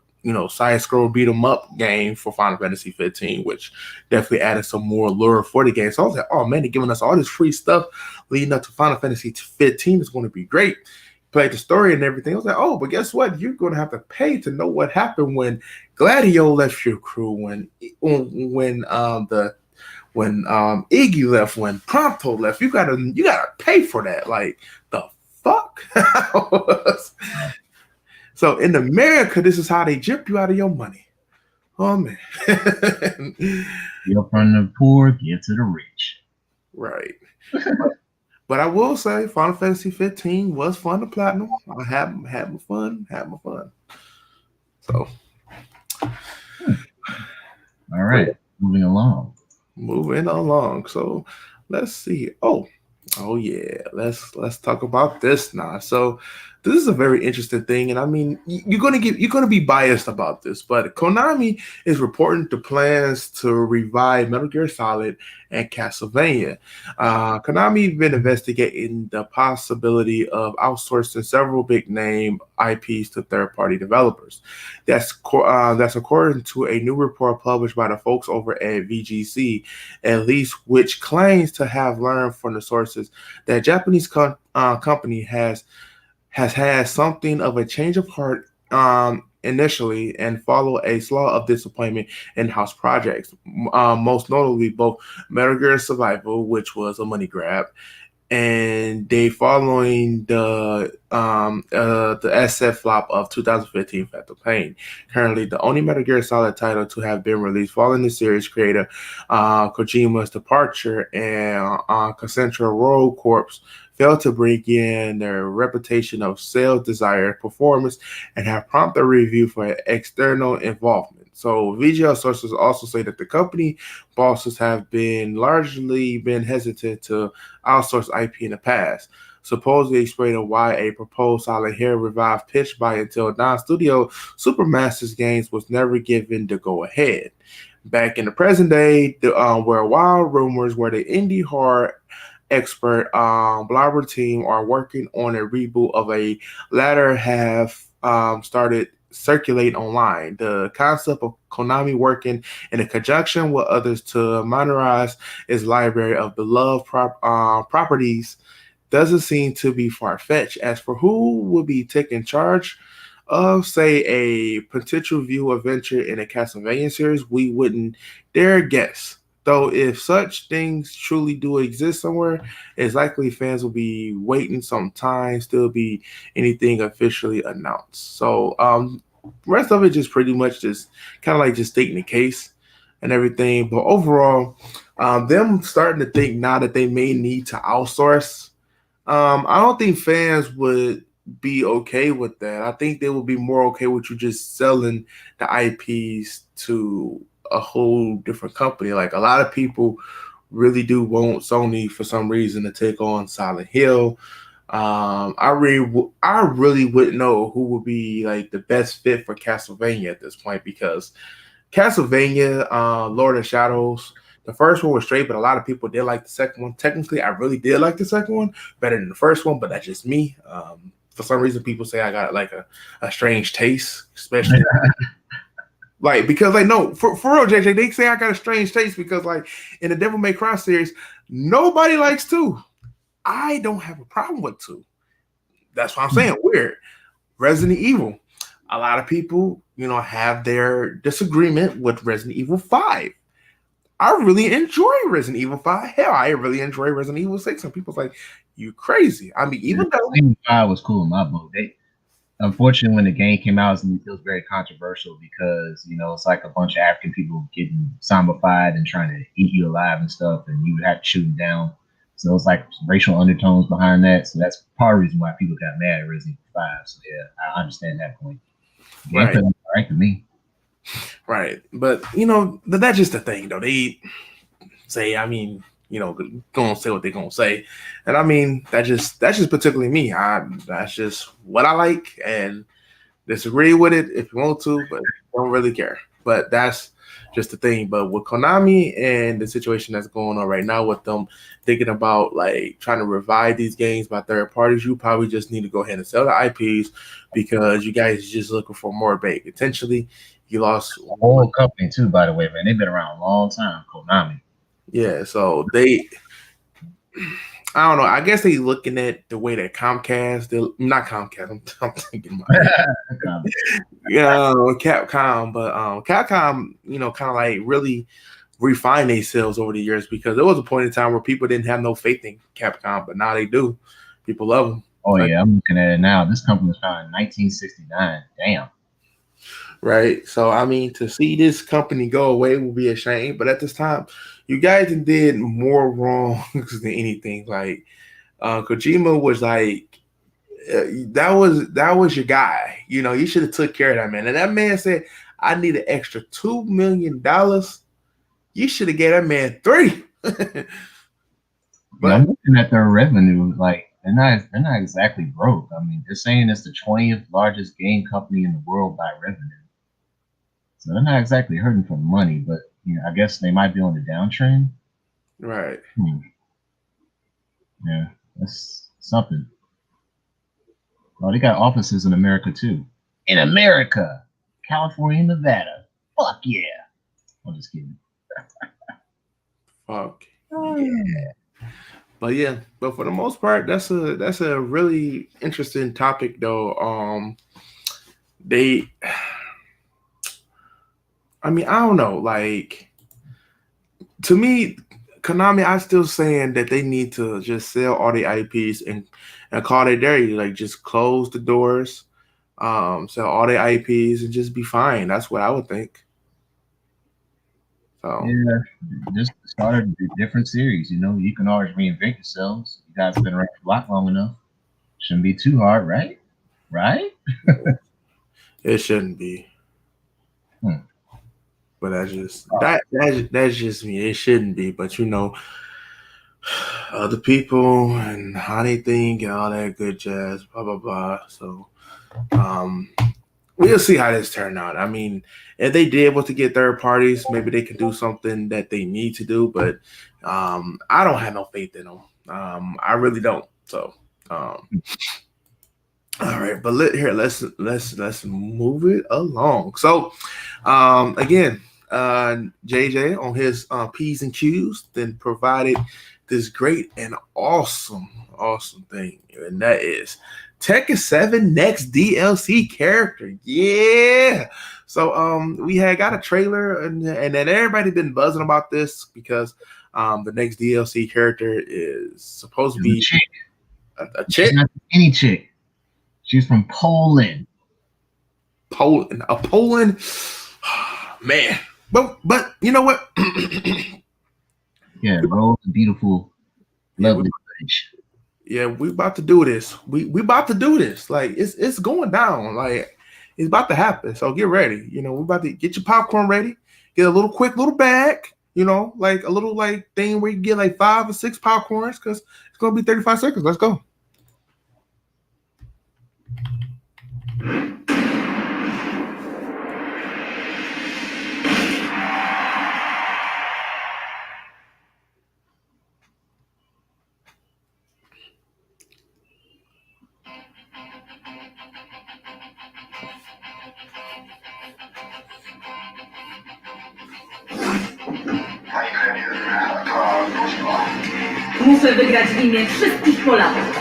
side scroll beat 'em up game for Final Fantasy 15, which definitely added some more lure for the game. So I was like, oh man, they're giving us all this free stuff leading up to Final Fantasy 15 is going to be great. played the story and everything. I was like, oh, but guess what? You're gonna have to pay to know what happened when Gladio left your crew, when Iggy left, when Prompto left. You gotta pay for that. Like the fuck. So in America, this is how they jip you out of your money. Oh man. You're from the poor, give to the rich. Right. But I will say Final Fantasy 15 was fun to platinum. I had my fun. So All right, moving along. moving along. So let's see. Oh yeah. Let's talk about this now. So this is a very interesting thing, and I mean you're gonna be biased about this, but Konami is reporting to plans to revive Metal Gear Solid and Castlevania. Konami been investigating the possibility of outsourcing several big name IPs to third party developers. That's according to a new report published by the folks over at VGC, at least, which claims to have learned from the sources that Japanese company has had something of a change of heart initially and follow a slaw of disappointment in house projects, most notably both Metal Gear Survival, which was a money grab, and they following the SF flop of 2015 Phantom Pain. Currently, the only Metal Gear Solid title to have been released following the series creator Kojima's departure, and Concentra Road Corps failed to bring in their reputation of sales desired performance and have prompted a review for external involvement. So VGL sources also say that the company bosses have largely been hesitant to outsource IP in the past, supposedly explaining why a proposed Silent Hill revive pitched by Until Dawn Studio Supermasters Games was never given the go-ahead. Back in the present day, where wild rumors where the indie horror expert Blobber team are working on a reboot of a latter have started circulate online. The concept of Konami working in a conjunction with others to modernize its library of beloved properties doesn't seem to be far fetched. As for who will be taking charge of, say, a potential view adventure in a Castlevania series, we wouldn't dare guess. Though, if such things truly do exist somewhere, it's likely fans will be waiting some time, still be anything officially announced. So, rest of it just pretty much just kind of like just stating the case and everything. But overall, them starting to think now that they may need to outsource, I don't think fans would be okay with that. I think they would be more okay with you just selling the IPs to a whole different company. Like a lot of people really do want Sony for some reason to take on Silent Hill. I really wouldn't know who would be like the best fit for Castlevania at this point, because Castlevania, Lord of Shadows, the first one was straight, but a lot of people did like the second one. Technically, I really did like the second one better than the first one, but that's just me. For some reason, people say I got like a strange taste, especially like because like no, for real, JJ, they say I got a strange taste because like in the Devil May Cry series, nobody likes 2. I don't have a problem with 2. That's what I'm saying. Weird. Resident Evil. A lot of people, have their disagreement with Resident Evil 5. I really enjoy Resident Evil 5. Hell, I really enjoy Resident Evil 6. And people's like, you crazy. I mean, even though Resident Evil 5 was cool in my book. Unfortunately, when the game came out, it was very controversial because it's like a bunch of African people getting zombified and trying to eat you alive and stuff, and you would have to shoot them down. So it's like racial undertones behind that. So that's part of the reason why people got mad at Resident Evil 5. So yeah, I understand that point. right, All right to me. right. But that's just the thing, though. They say, I mean, gonna say what they're gonna say, and I mean that's just particularly me. That's just what I like, and disagree with it if you want to, but don't really care. But that's just the thing. But with Konami and the situation that's going on right now with them thinking about like trying to revive these games by third parties, you probably just need to go ahead and sell the IPs because you guys are just looking for more bait. Potentially, you lost a whole company too, by the way, man. They've been around a long time, Konami. Yeah, so I don't know. I guess they looking at the way that Comcast, not Comcast. I'm thinking about yeah, Capcom, but Capcom, kind of like really refined themselves over the years because there was a point in time where people didn't have no faith in Capcom, but now they do. People love them. Oh yeah, I'm looking at it now. This company was founded in 1969. Damn. Right. So I mean, to see this company go away will be a shame. But at this time, you guys did more wrong than anything. Like Kojima was like, that was your guy. You should have took care of that man. And that man said, "I need an extra $2 million." You should have gave that man three. But I'm looking at their revenue. Like they're not exactly broke. I mean, they're saying it's the 20th largest game company in the world by revenue. So they're not exactly hurting for money, but I guess they might be on the downtrend. Right. Yeah, that's something. Oh, they got offices in America too. In America, California, Nevada. Fuck yeah. I'm just kidding. Fuck. Yeah. But for the most part, that's a really interesting topic though. They I mean, I don't know, like to me, Konami, I still saying that they need to just sell all the IPs and call it there. Like just close the doors, sell all the IPs and just be fine. That's what I would think. So Yeah, just start a different series. You can always reinvent yourselves. You guys have been around the block long enough. Shouldn't be too hard, right? Right? it shouldn't be. Hmm. But that's just me. It shouldn't be. But other people and how they think and all that good jazz, blah blah blah. So we'll see how this turn out. I mean, if they did able to get third parties, maybe they can do something that they need to do. But I don't have no faith in them. I really don't. So all right, but let's move it along. So again, JJ on his P's and Q's then provided this great and awesome thing, and that is Tekken 7 next DLC character. Yeah. So we had got a trailer and then everybody been buzzing about this because the next DLC character is supposed to be a chick. She's not any chick. She's from Poland. Poland, man. But you know what? Yeah, Rose, beautiful, lovely bitch. Yeah, we about to do this. We about to do this. Like it's going down. Like it's about to happen. So get ready. We're about to get your popcorn ready. Get a quick little bag. Like a little like thing where you get like 5 or 6 popcorns because it's gonna be 35 seconds. Let's go. Muszę wygrać w imię wszystkich Polaków.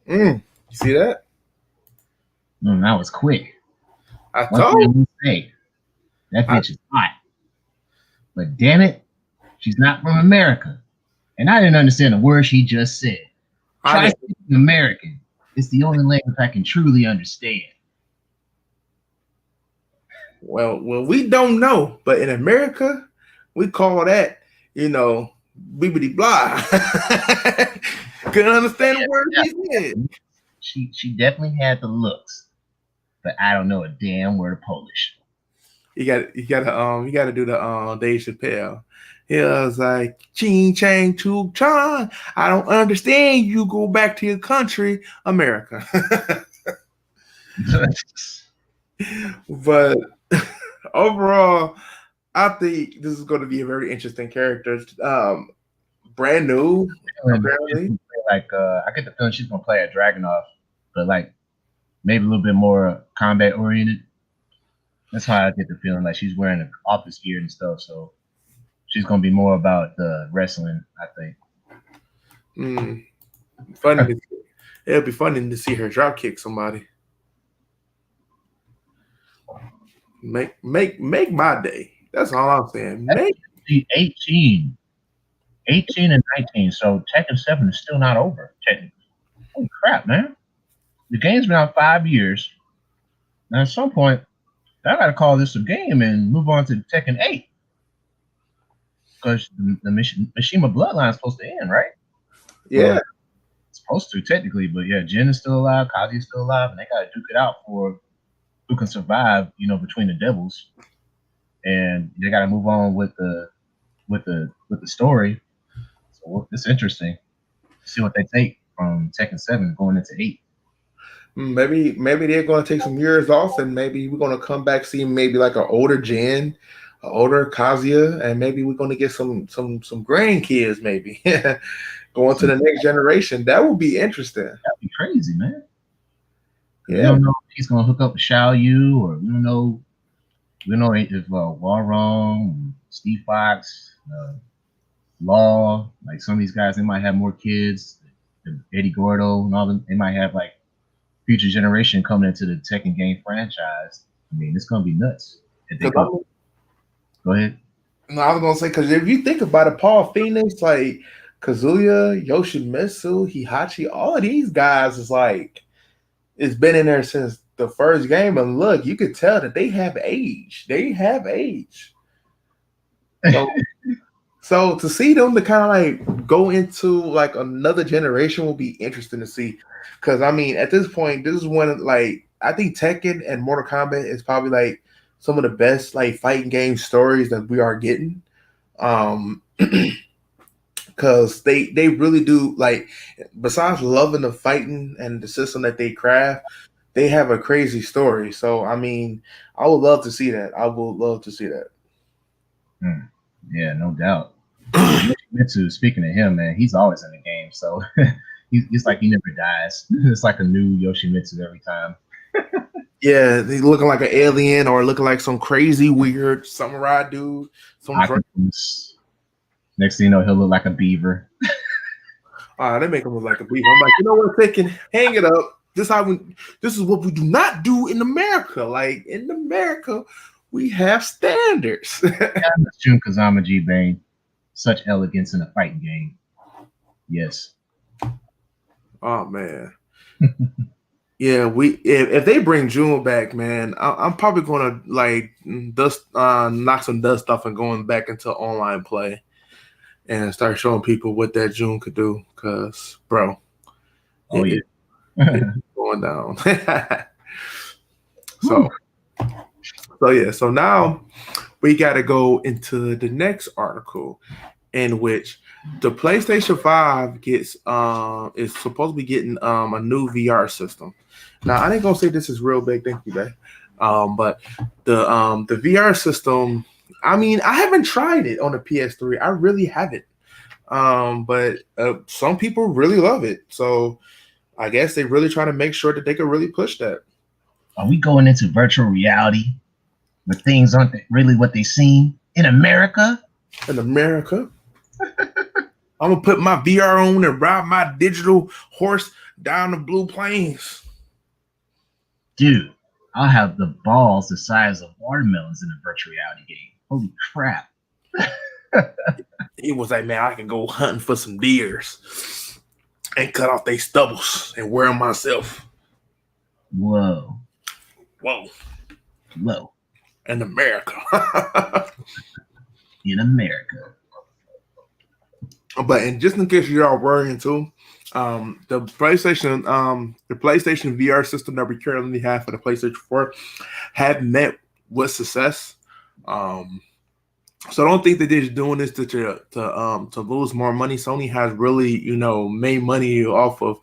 You see that? That was quick. I told you. Say, that bitch is hot. But damn it, she's not from America. And I didn't understand a word she just said. Try speaking American. It's the only language I can truly understand. Well, we don't know, but in America, we call that, bibbity blah. Couldn't understand the word she said. She definitely had the looks, but I don't know a damn word of Polish. You gotta do the Dave Chappelle. He was like, ching chang choo chong. I don't understand. You go back to your country, America. But overall, I think this is going to be a very interesting character. Brand new, apparently. Like I get the feeling she's gonna play a Dragunov, but like maybe a little bit more combat oriented. That's how I get the feeling like she's wearing the office gear and stuff. So she's gonna be more about the wrestling, I think. Funny. It'll be funny to see her drop kick somebody. Make my day. That's all I'm saying. Make 18, 18 and 19. So Tekken 7 is still not over, technically. Holy crap, man. The game's been out 5 years. Now at some point, I gotta call this a game and move on to Tekken 8. Because the Mishima bloodline is supposed to end, right? yeah. Well, it's supposed to technically, but yeah, Jin is still alive, Kazi is still alive, and they gotta duke it out for who can survive, between the devils. And they gotta move on with the story. So it's interesting to see what they take from Tekken 7 going into 8. Maybe they're gonna take some years off, and maybe we're gonna come back see maybe like an older Jen, an older Kazuya, and maybe we're gonna get some grandkids maybe going to the next generation. That would be interesting. That'd be crazy, man. Yeah. We don't know if he's gonna hook up with Xiao Yu, or we don't know if Warong, Steve Fox, Law, like some of these guys, they might have more kids. Eddie Gordo and all them, they might have like future generation coming into the Tekken game franchise. I mean, it's gonna be nuts. If they go ahead. No, I was gonna say, because if you think about it, Paul Phoenix, like Kazuya, Yoshimitsu, Hihachi, all of these guys is like, it's been in there since the first game, and look, you could tell that they have age. They have age. So to see them to kind of like go into like another generation will be interesting to see. Because I mean, at this point, this is when like I think Tekken and Mortal Kombat is probably like some of the best like fighting game stories that we are getting. Because they really do, like, besides loving the fighting and the system that they craft, they have a crazy story. So I mean, I would love to see that. I would love to see that. Yeah, no doubt. Yoshimitsu, speaking of him, man, he's always in the game, so he's like he never dies. It's like a new Yoshimitsu every time. Yeah, he's looking like an alien or looking like some crazy weird samurai dude. Next thing you know, he'll look like a beaver. They make him look like a beaver. I'm like, you know what, Tekken, hang it up. This is what we do not do in America. Like in America, we have standards. Jun Kazama G Bane. Such elegance in a fighting game. Yes. Oh man. Yeah, if they bring June back, man, I'm probably gonna like knock some dust off and going back into online play and start showing people what that June could do. Cause bro, it's going down. So now we got to go into the next article, in which the PlayStation 5 gets is supposed to be getting a new VR system. Now I ain't gonna say this is real big, thank you, babe. But the VR system, I mean, I haven't tried it on the PS3. I really haven't. But some people really love it. So I guess they really try to make sure that they can really push that. Are we going into virtual reality where things aren't really what they seem in America? In America. I'm gonna put my VR on and ride my digital horse down the blue plains. Dude, I'll have the balls the size of watermelons in a virtual reality game. Holy crap. He was like, man, I can go hunting for some deers and cut off their stubbles and wear them myself. Whoa. In America. In America. But and just in case you're all worrying too, the PlayStation VR system that we currently have for the PlayStation 4 have met with success. So I don't think that they're just doing this to lose more money. Sony has really, made money off of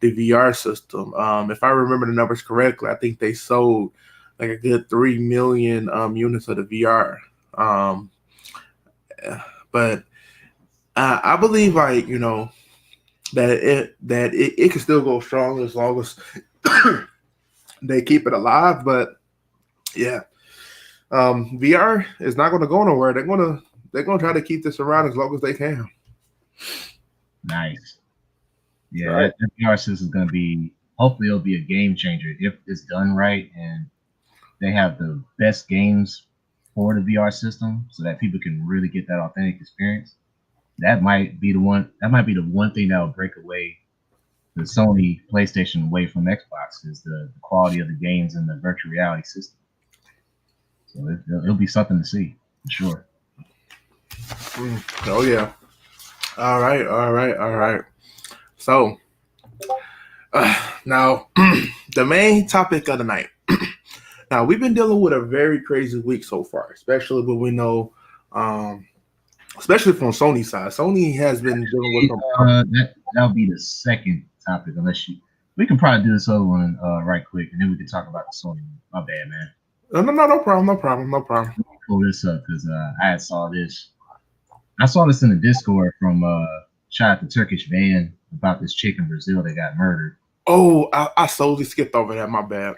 the VR system. If I remember the numbers correctly, I think they sold like a good 3 million units of the VR. But I believe, like, that it can still go strong as long as they keep it alive. But yeah, VR is not going to go nowhere. They're gonna try to keep this around as long as they can. Nice. Yeah, Right. that VR system is going to be. Hopefully, it'll be a game changer if it's done right, and they have the best games for the VR system, so that people can really get that authentic experience. That might be the one. That might be the one thing that will break away the Sony PlayStation away from Xbox is the quality of the games and the virtual reality system. So it'll be something to see for sure. Oh yeah. All right. All right. All right. So now the main topic of the night. Now we've been dealing with a very crazy week so far, especially when we know, especially from Sony's side. Sony has been dealing with some. That'll be the second topic, unless you. We can probably do this other one right quick, and then we can talk about the Sony. My bad, man. No problem. No problem. No problem. Let me pull this up because I saw this. I saw this in the Discord from shout out to Turkish Van about this chick in Brazil that got murdered. Oh, I solely skipped over that. My bad.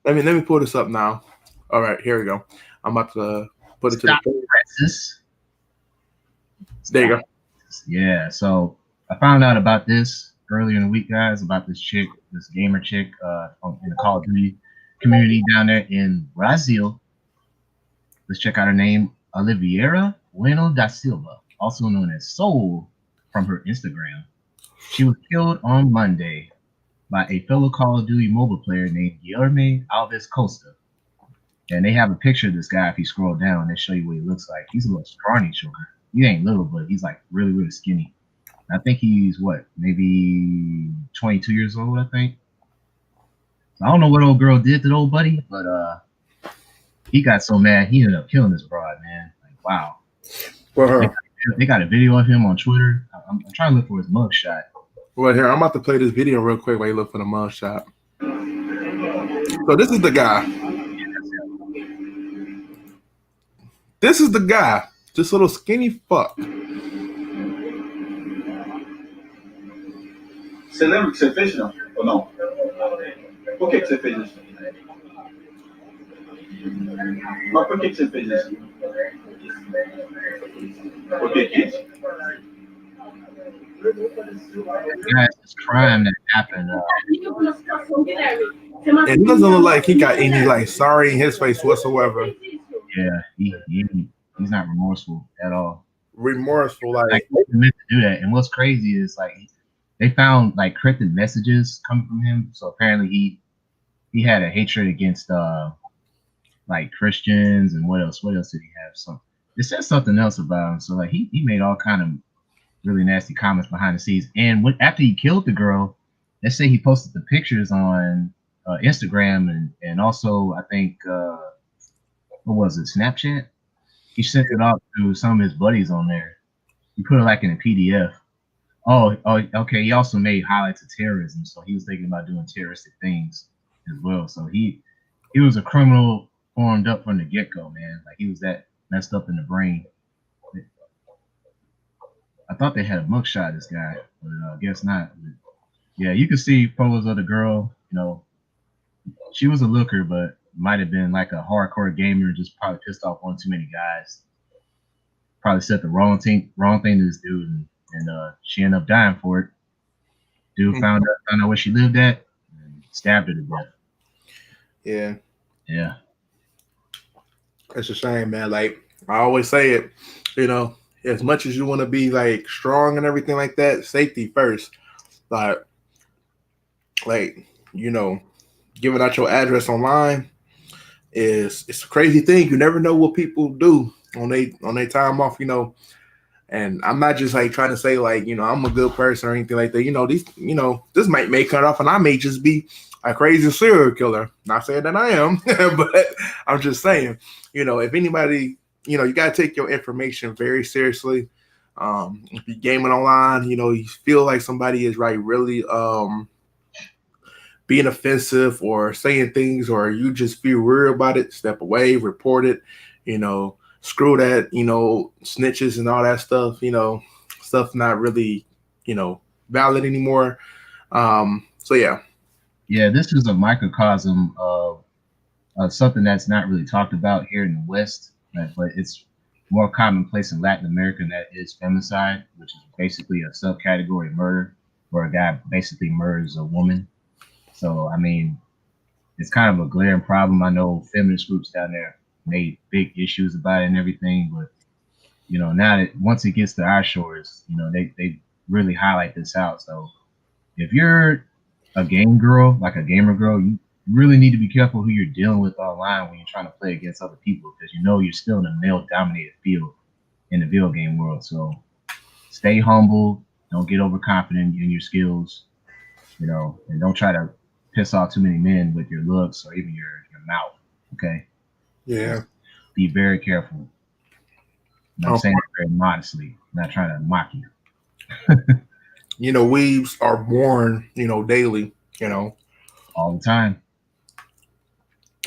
Let me pull this up now. All right, here we go. I'm about to put it Stop to the Francis. There you go. Yeah, so I found out about this earlier in the week, guys, about this chick, this gamer chick in the Call of Duty community down there in Brazil. Let's check out her name, Oliveira Bueno da Silva, also known as Soul from her Instagram. She was killed on Monday by a fellow Call of Duty mobile player named Guilherme Alves Costa. And they have a picture of this guy. If you scroll down, they show you what he looks like. He's a little scrawny sugar. He ain't little, but he's like really, really skinny. I think he's what, maybe 22 years old, I think. I don't know what old girl did to the old buddy, but he got so mad he ended up killing this broad, man. Like, wow. For her. They got a video of him on Twitter. I'm trying to look for his mugshot. Well, here, I'm about to play this video real quick while you look for the mugshot. So this is the guy. This is the guy. This little skinny fuck. Você lembra que você fez, não? Ou não? Por que você fez isso? Mas por que você fez isso? Por que quis? Yeah, this crime that happened. And he doesn't look like he got any like sorry in his face whatsoever. Yeah, he's not remorseful at all. Remorseful, Like he meant to do that. And what's crazy is like they found like cryptic messages coming from him. So apparently he had a hatred against like Christians and what else? What else did he have? So it says something else about him. So like he made all kind of really nasty comments behind the scenes. And after he killed the girl, let's say he posted the pictures on Instagram and also I think what was it, Snapchat? He sent it off to some of his buddies on there. He put it like in a PDF. Oh, okay. He also made highlights of terrorism, so he was thinking about doing terroristic things as well. So he was a criminal formed up from the get-go, man. Like he was that messed up in the brain. I thought they had a mugshot of this guy, but I guess not. But yeah, you can see photos of the girl. You know, she was a looker, but might have been like a hardcore gamer, just probably pissed off one too many guys. Probably said the wrong thing to this dude, and she ended up dying for it. Dude found out where she lived at and stabbed her to death. Yeah. It's a shame, man. Like I always say it, you know, as much as you want to be like strong and everything like that, safety first. Like you know, giving out your address online it's a crazy thing. You never know what people do on their time off, you know. And I'm not just like trying to say like, you know, I'm a good person or anything like that. You know, this may cut off and I may just be a crazy serial killer. Not saying that I am, but I'm just saying, you know, if anybody, you know, you gotta take your information very seriously. If you're gaming online, you know, you feel like somebody is really being offensive or saying things, or you just feel weird about it, step away, report it, you know, screw that, you know, snitches and all that stuff, you know, stuff not really, you know, valid anymore. So yeah. Yeah, this is a microcosm of something that's not really talked about here in the West, but it's more commonplace in Latin America, and that is femicide, which is basically a subcategory of murder where a guy basically murders a woman. So, I mean, it's kind of a glaring problem. I know feminist groups down there made big issues about it and everything, but now that once it gets to our shores, they really highlight this out. So if you're a gamer girl, you really need to be careful who you're dealing with online when you're trying to play against other people, because you're still in a male-dominated field in the video game world. So stay humble, don't get overconfident in your skills, and don't try to piss off too many men with your looks or even your mouth. Okay. Yeah. Be very careful. And I'm saying it very modestly, not trying to mock you. Weebs are born, daily, all the time.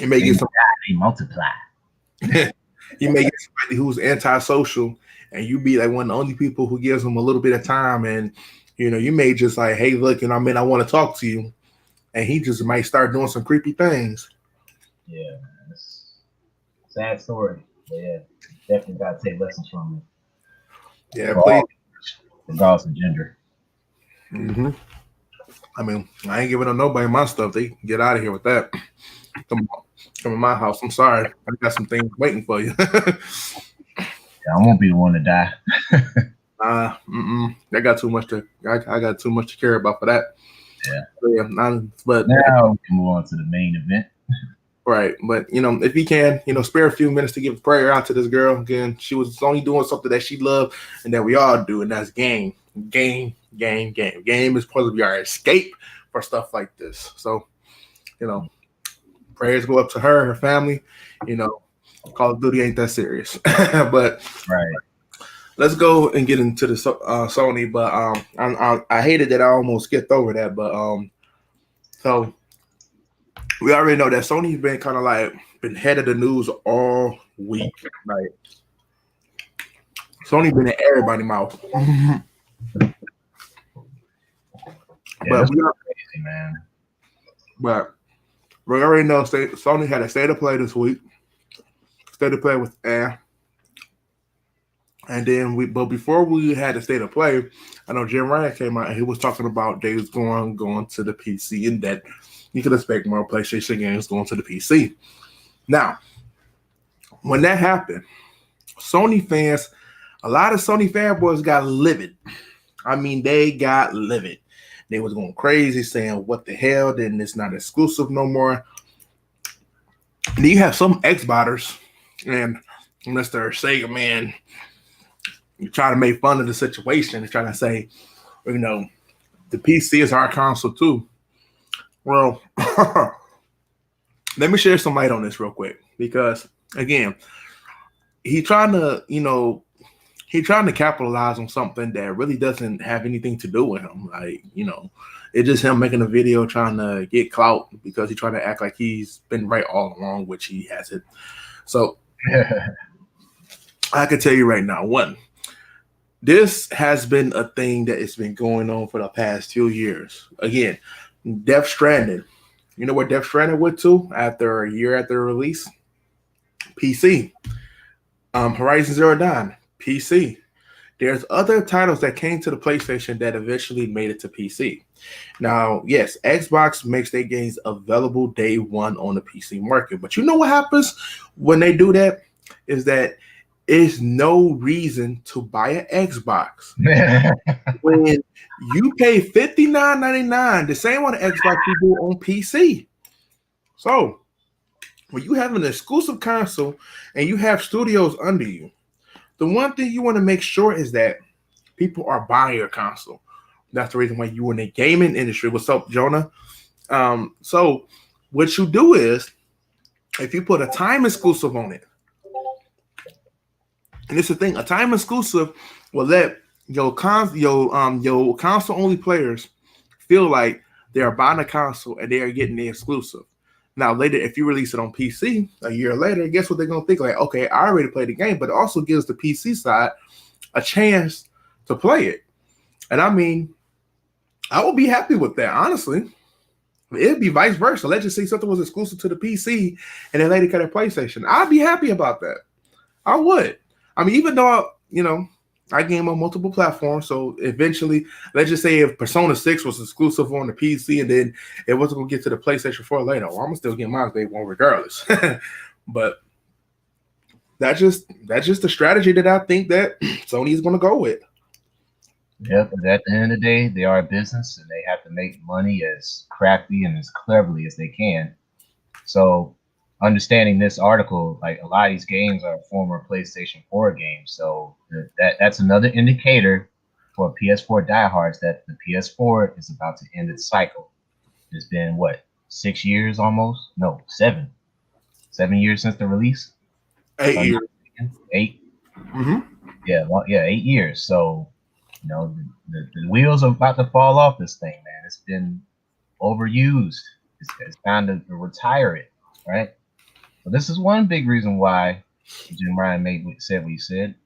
You may get they multiply. You may get somebody who's antisocial, and you be like one of the only people who gives them a little bit of time, and you may just like, hey, look, I want to talk to you, and he just might start doing some creepy things. Yeah, man, it's a sad story. But yeah, definitely got to take lessons from it. Yeah, please. Regardless of gender. Mm-hmm. I mean, I ain't giving up nobody my stuff. They get out of here with that. Come in my house. I'm sorry. I got some things waiting for you. Yeah, I won't be the one to die. I got too much to. I got too much to care about for that. Yeah. But now we can move on to the main event. Right, but if you can, spare a few minutes to give a prayer out to this girl. Again, she was only doing something that she loved and that we all do, and that's game. Game is supposed to be our escape for stuff like this. So, prayers go up to her family. Call of Duty ain't that serious. But right, let's go and get into the Sony. But I hated that I almost skipped over that. But so. We already know that Sony's been kind of like been head of the news all week. Like Sony been in everybody's mouth. But we are crazy, man. But we already know Sony had a state of play this week. State of play with Air. And then but before we had the state of play, I know Jim Ryan came out and he was talking about days going to the PC and that you could expect more PlayStation games going to the PC. Now, when that happened, Sony fans, a lot of Sony fanboys got livid. I mean, they got livid. They was going crazy saying, what the hell, then it's not exclusive no more. And you have some Xboxers and Mr. Sega man, you try to make fun of the situation and trying to say, the PC is our console too. Well, let me share some light on this real quick because again, he's trying to capitalize on something that really doesn't have anything to do with him. Like, it's just him making a video trying to get clout because he's trying to act like he's been right all along, which he hasn't. So I can tell you right now, one, this has been a thing that has been going on for the past 2 years. Again, Death Stranding. You know where Death Stranding went to after a year after release? PC. Horizon Zero Dawn, PC. There's other titles that came to the PlayStation that eventually made it to PC. Now, yes, Xbox makes their games available day one on the PC market. But you know what happens when they do that? Is that there's no reason to buy an Xbox. When you pay $59.99, the same on the Xbox you do on PC. So, when you have an exclusive console and you have studios under you, the one thing you want to make sure is that people are buying your console. That's the reason why you in the gaming industry. What's up, Jonah? So, what you do is, if you put a time exclusive on it, and it's the thing, a time exclusive will let your console only players feel like they are buying a console and they are getting the exclusive. Now later, if you release it on PC a year later, guess what they're gonna think? Like, okay, I already played the game, but it also gives the PC side a chance to play it. And I mean, I will be happy with that, honestly. It'd be vice versa. Let's just say something was exclusive to the PC and then later got a PlayStation. I'd be happy about that. I would. I mean, even though, I game on multiple platforms, so eventually, let's just say if Persona 6 was exclusive on the PC and then it wasn't going to get to the PlayStation 4 later, well, I'm going to still get my day one regardless. But that's just the strategy that I think that Sony is going to go with. Yeah, but at the end of the day, they are a business and they have to make money as crafty and as cleverly as they can. So, understanding this article, like a lot of these games are former PlayStation 4 games. So that's another indicator for PS4 diehards that the PS4 is about to end its cycle. It's been what, 6 years almost? No, 7. 7 years since the release. 8 years. 8. Mm-hmm. Yeah, well, yeah, 8 years. So, the wheels are about to fall off this thing, man. It's been overused. It's time to retire it, right? So this is one big reason why Jim Ryan said what he said,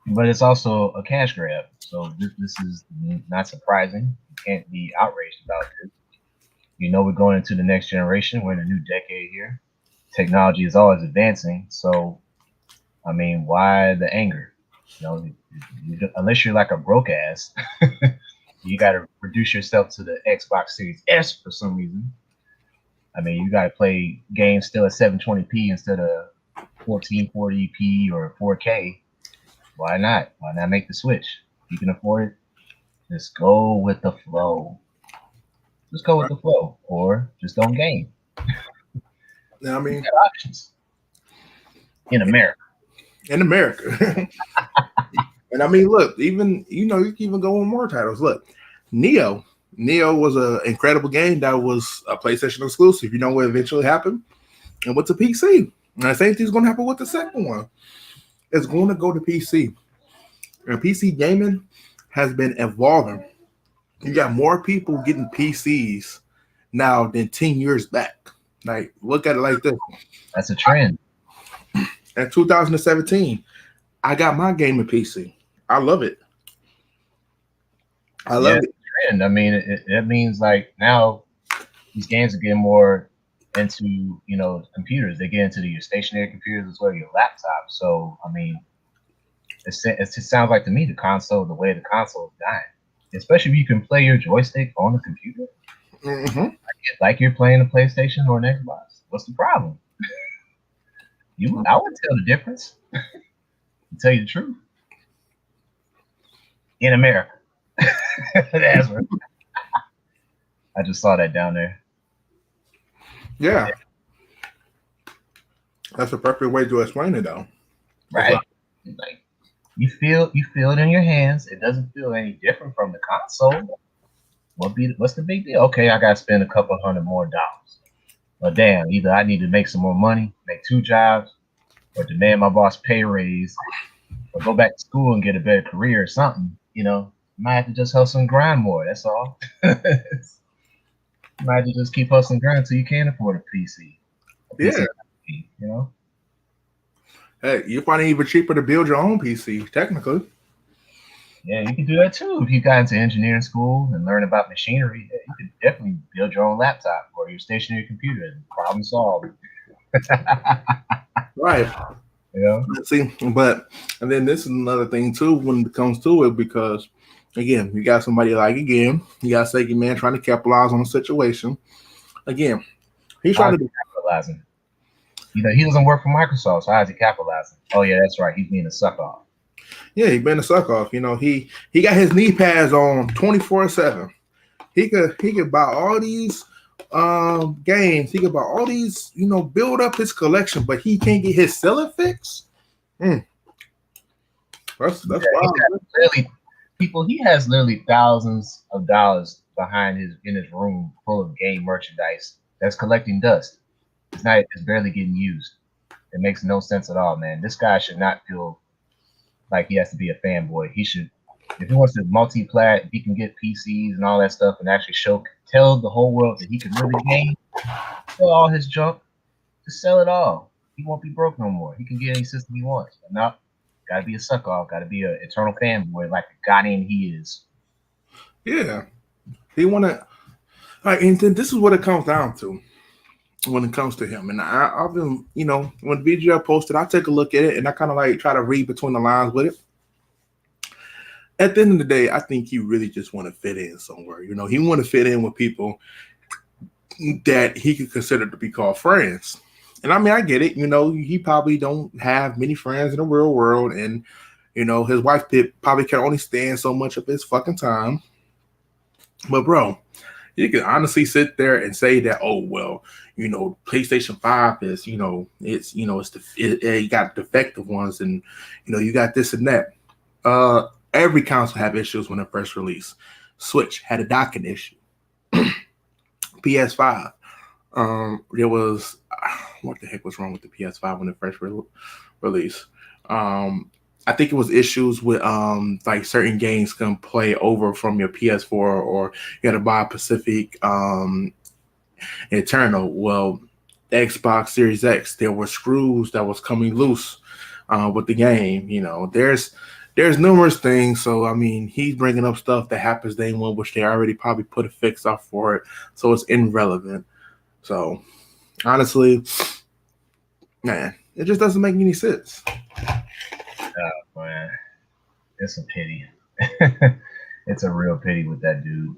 but it's also a cash grab. So this is not surprising. You can't be outraged about this. We're going into the next generation. We're in a new decade here. Technology is always advancing. So, I mean, why the anger? Unless you're like a broke ass, you got to reduce yourself to the Xbox Series S for some reason. I mean, you got to play games still at 720p instead of 1440p or 4K. Why not? Why not make the switch? If you can afford it, just go with the flow. Just go with the flow, or just don't game. I mean, you got options in America. In America. And I mean, look, even you can even go on more titles. Look, Neo was an incredible game that was a PlayStation exclusive. You know what eventually happened? And what's a PC? And the same thing's going to happen with the second one. It's going to go to PC. And PC gaming has been evolving. You got more people getting PCs now than 10 years back. Like, look at it like this. That's a trend. In 2017, I got my gaming PC. I love it. I love it. Trend. I mean, it means like now these games are getting more into computers. They get into your stationary computers as well, your laptop. So I mean, it just sounds like to me the way the console is dying. Especially if you can play your joystick on the computer, like you're playing a PlayStation or an Xbox. What's the problem? I would tell the difference. To tell you the truth, in America. That's what I just saw that down there. Yeah. That's a perfect way to explain it, though. Right. Like you feel it in your hands. It doesn't feel any different from the console. What's the big deal? Okay, I gotta spend a couple $100 more. Well, damn, either I need to make some more money, make 2 jobs, or demand my boss pay raise, or go back to school and get a better career or something. Might have to just hustle and grind more. That's all. Might have to just keep hustling and grind until you can't afford a PC. Yeah. Hey, you find it even cheaper to build your own PC, technically. Yeah, you can do that too. If you got into engineering school and learn about machinery, you could definitely build your own laptop or your stationary computer and problem solved. Right. Yeah. See, and then this is another thing too when it comes to it, because again, you got somebody like you got Sega Man trying to capitalize on the situation. Again, he's trying to capitalizing. He doesn't work for Microsoft, so how's he capitalizing? Oh yeah, that's right. He's being a suck off. Yeah, he's been a suck off. He got his knee pads on 24/7. He could buy all these games. He could buy all these, build up his collection, but he can't get his cellar fixed. That's wild. He has literally thousands of dollars in his room full of game merchandise that's collecting dust. It's barely getting used. It makes no sense at all, man. This guy should not feel like he has to be a fanboy. He should, if he wants to multi-plat, he can get PCs and all that stuff and actually tell the whole world that he can really game, sell all his junk, just sell it all. He won't be broke no more. He can get any system he wants. But no, gotta be a suck off, gotta be an eternal fanboy like the goddamn he is. Yeah. He wanna Like, and then this is what it comes down to when it comes to him. And I've been, when VGL posted, I take a look at it and I kind of like try to read between the lines with it. At the end of the day, I think he really just want to fit in somewhere. He want to fit in with people that he could consider to be called friends. And I mean, I get it. He probably don't have many friends in the real world, and his wife probably can only stand so much of his fucking time. But bro, you can honestly sit there and say that, oh well, PlayStation 5 is, you got defective ones, and you got this and that. Every console have issues when it first released. Switch had a docking issue. PS5, there was what the heck was wrong with the PS5 when it first released? I think it was issues with like certain games can play over from your PS4, or you had to buy Pacific Eternal. Well, Xbox Series X, there were screws that was coming loose with the game. There's numerous things. So I mean, he's bringing up stuff that happens day one, which they already probably put a fix up for it, so it's irrelevant. So honestly, man, it just doesn't make any sense. Oh man, it's a pity. It's a real pity with that dude,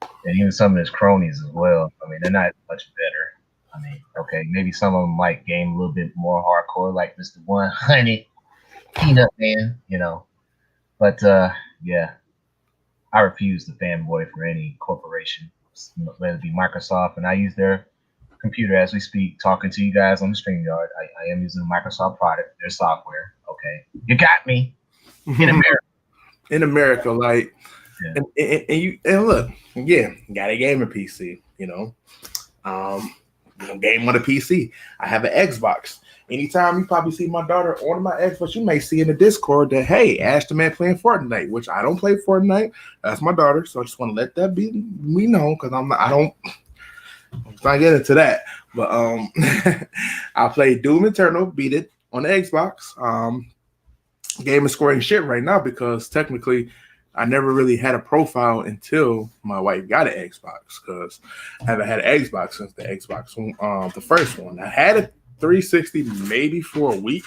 and even some of his cronies as well. I mean, they're not much better. I mean, okay, maybe some of them might game a little bit more hardcore, like Mr. 100 Peanut Man, But yeah, I refuse to fanboy for any corporation, whether it be Microsoft, and I use their computer as we speak, talking to you guys on the StreamYard. I am using a Microsoft product, their software. Okay, you got me in America. In America, like, Yeah. and look, yeah, got a gamer PC, game on a PC. I have an Xbox. Anytime you probably see my daughter on my Xbox, you may see in the Discord that, hey, Ash the man playing Fortnite, which I don't play Fortnite. That's my daughter, so I just want to let that be me know, because I'm not getting into that. But I played Doom Eternal, beat it on the Xbox. Game is scoring shit right now because technically I never really had a profile until my wife got an Xbox, because I haven't had an Xbox since the Xbox, the first one. I had a 360 maybe for a week,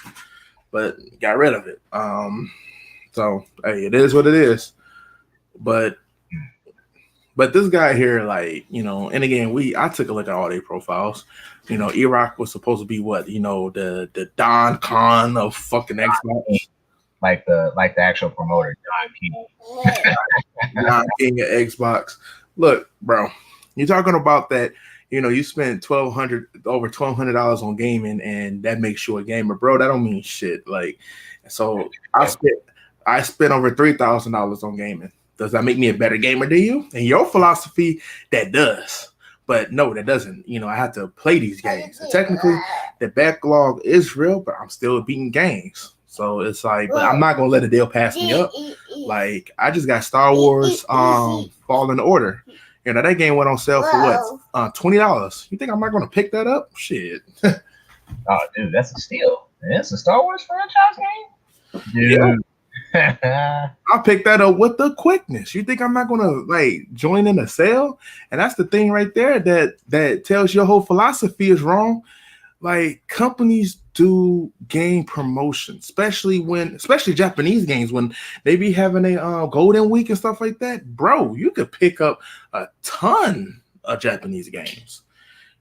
but got rid of it. So hey, it is what it is. But this guy here, like, and again, I took a look at all their profiles. E-Rock was supposed to be what, the Don Khan of fucking Xbox. Like the actual promoter, Don King. Don King of Xbox. Look, bro, you're talking about that. You spent over $1,200 on gaming, and that makes you a gamer, bro. That don't mean shit. Like, so I spent over $3,000 on gaming. Does that make me a better gamer than you? In your philosophy, that does. But no, that doesn't. I have to play these games. And technically, the backlog is real, but I'm still beating games. So it's like, but I'm not gonna let a deal pass me up. Like, I just got Star Wars Fallen Order. That game went on sale for what? $20. You think I'm not gonna pick that up? Shit. Oh, dude, that's a steal. It's a Star Wars franchise game? Dude. Yeah. I'll pick that up with the quickness. You think I'm not gonna like join in a sale? And that's the thing right there that tells your whole philosophy is wrong. Like, companies do game promotion, especially Japanese games, when they be having a golden week and stuff like that. Bro, you could pick up a ton of Japanese games.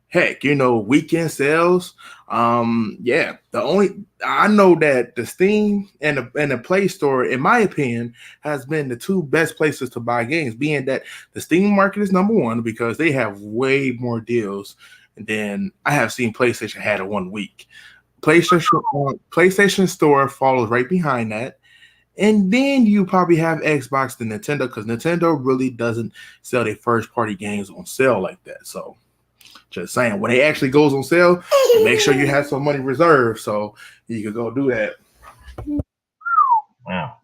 Heck, weekend sales. Yeah, I know that the Steam and the Play Store, in my opinion, has been the two best places to buy games, being that the Steam market is number one because they have way more deals than I have seen PlayStation had in 1 week. PlayStation Store follows right behind that. And then you probably have Xbox and Nintendo, because Nintendo really doesn't sell their first party games on sale like that. So just saying, when it actually goes on sale, make sure you have some money reserved so you can go do that. Wow.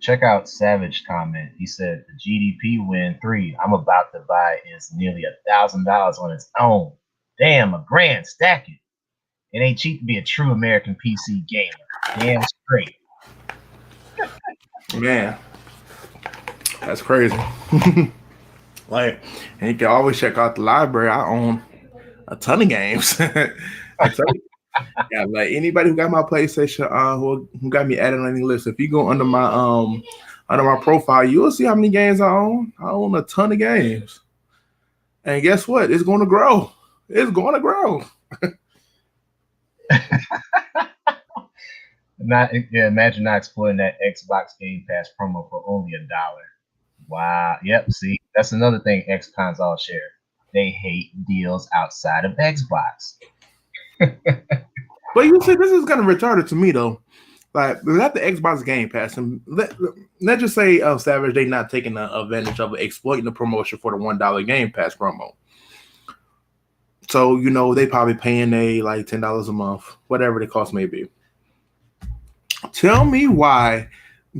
Check out Savage comment. He said the GDP Win 3 I'm about to buy is nearly $1,000 on its own. Damn, $1,000 stack it. It ain't cheap to be a true American PC gamer. Damn straight. Man, that's crazy. Like, and you can always check out the library. I own a ton of games. I tell you, yeah, like anybody who got my PlayStation, who got me added on any list. If you go under my profile, you'll see how many games I own. I own a ton of games, and guess what? It's going to grow. It's going to grow. Imagine not exploiting that Xbox Game Pass promo for only $1. Wow. Yep. See, that's another thing ex-cons all share. They hate deals outside of Xbox. But you see, this is kind of retarded to me though. Like, without the Xbox Game Pass, and let's just say Savage they not taking advantage of it, exploiting the promotion for the $1 Game Pass promo. So they probably paying like $10 a month, whatever the cost may be. Tell me why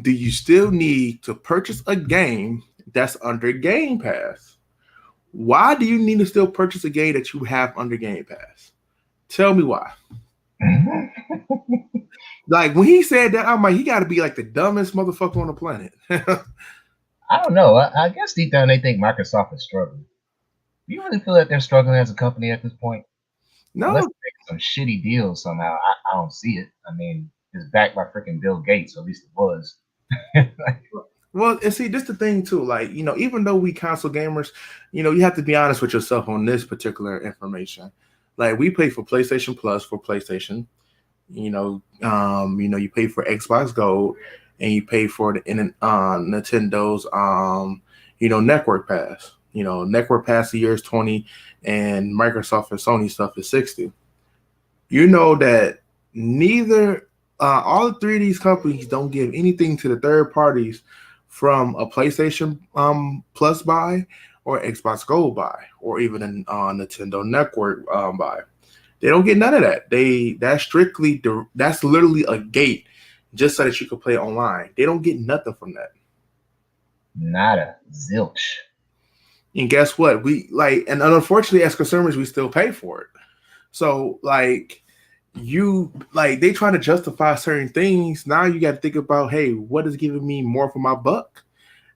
do you still need to purchase a game that's under Game Pass? Why do you need to still purchase a game that you have under Game Pass? Tell me why. Like when he said that, I'm like, he got to be like the dumbest motherfucker on the planet. I don't know. I guess deep down they think Microsoft is struggling. Do you really feel that they're struggling as a company at this point? No. Unless they make some shitty deals somehow. I don't see it. I mean, it's backed by freaking Bill Gates, or at least it was. Well, and see, this is the thing too. Like, even though we console gamers, you have to be honest with yourself on this particular information. Like, we pay for PlayStation Plus for PlayStation. You pay for Xbox Gold, and you pay for the Nintendo's Network Pass. Network Pass a year is $20, and Microsoft and Sony stuff is $60. You know that neither all three of these companies don't give anything to the third parties from a PlayStation Plus buy or Xbox Gold buy or even a Nintendo Network buy. They don't get none of that. That's literally a gate just so that you can play online. They don't get nothing from that. Nada. Zilch. And guess what? And unfortunately as consumers, we still pay for it. So they trying to justify certain things. Now you got to think about, hey, what is giving me more for my buck?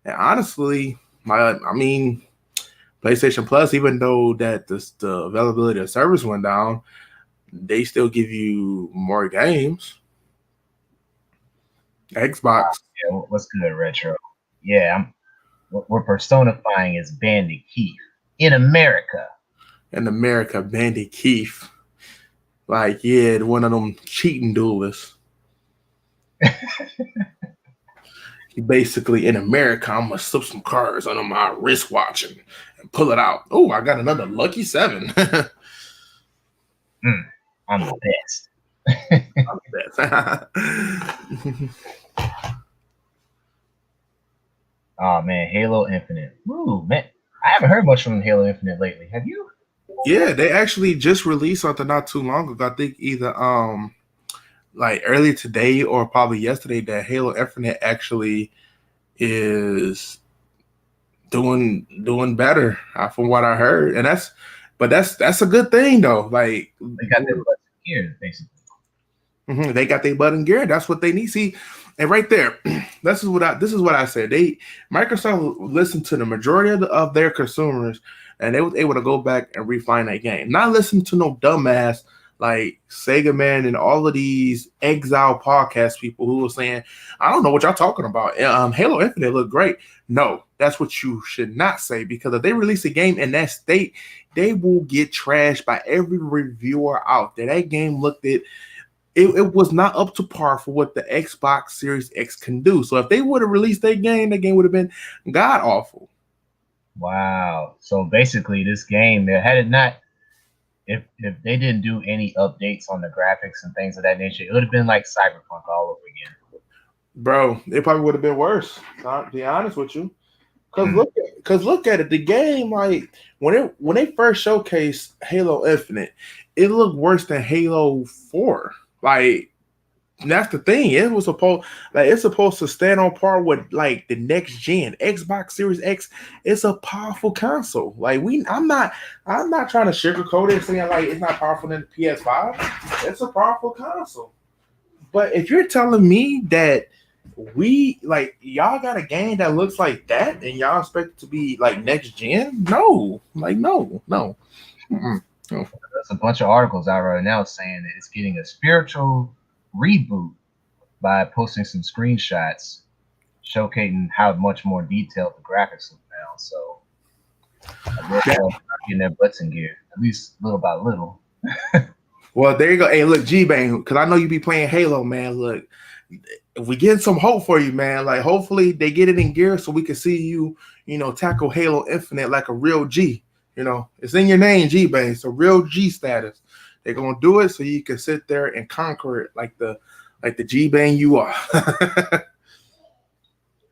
And honestly, PlayStation Plus, even though that the availability of service went down, they still give you more games. Xbox. Yeah, what's good, Retro? Yeah, we're personifying as Bandit Keith in America. In America, Bandit Keith. Like, yeah, one of them cheating duelists. He basically, in America, I'm going to slip some cards under my wristwatch and pull it out. Oh, I got another lucky 7. I'm the best. I'm the best. Oh, man, Halo Infinite. Ooh, man. I haven't heard much from Halo Infinite lately. Have you? Yeah, they actually just released something not too long ago. I think either like earlier today or probably yesterday that Halo Infinite actually is doing better from what I heard, and that's a good thing though. Like they got their butt in gear, basically. They got their butt in gear. That's what they need. See, and right there, this is what I said. Microsoft listened to the majority of their consumers, and they was able to go back and refine that game. Not listen to no dumbass like Sega Man and all of these exile podcast people who were saying, I don't know what y'all talking about. Halo Infinite looked great. No, that's what you should not say, because if they release a game in that state, they will get trashed by every reviewer out there. That game looked it was not up to par for what the Xbox Series X can do. So if they would have released that game would have been god awful. Wow. So basically this game, had it not, if they didn't do any updates on the graphics and things of that nature, it would have been like Cyberpunk all over again. Bro, it probably would have been worse. To be honest with you, because look at it. The game, like when they first showcased Halo Infinite, it looked worse than Halo 4. Like, that's the thing. It's supposed to stand on par with like the next gen Xbox Series X. It's a powerful console. Like I'm not trying to sugarcoat it, saying like it's not powerful than the PS5. It's a powerful console. But if you're telling me that y'all got a game that looks like that, and y'all expect it to be like next gen? No, no. Mm-mm. No. There's a bunch of articles out right now saying that it's getting a spiritual reboot by posting some screenshots showcasing how much more detailed the graphics look now. So I guess they're getting their butts in gear, at least little by little. Well, there you go. Hey, look, G-Bang, because I know you be playing Halo, man. Look, if we get some hope for you, man, like hopefully they get it in gear so we can see you, tackle Halo Infinite like a real G. It's in your name, G-Bang. It's a real G status. They're gonna do it so you can sit there and conquer it like the G-Bang you are.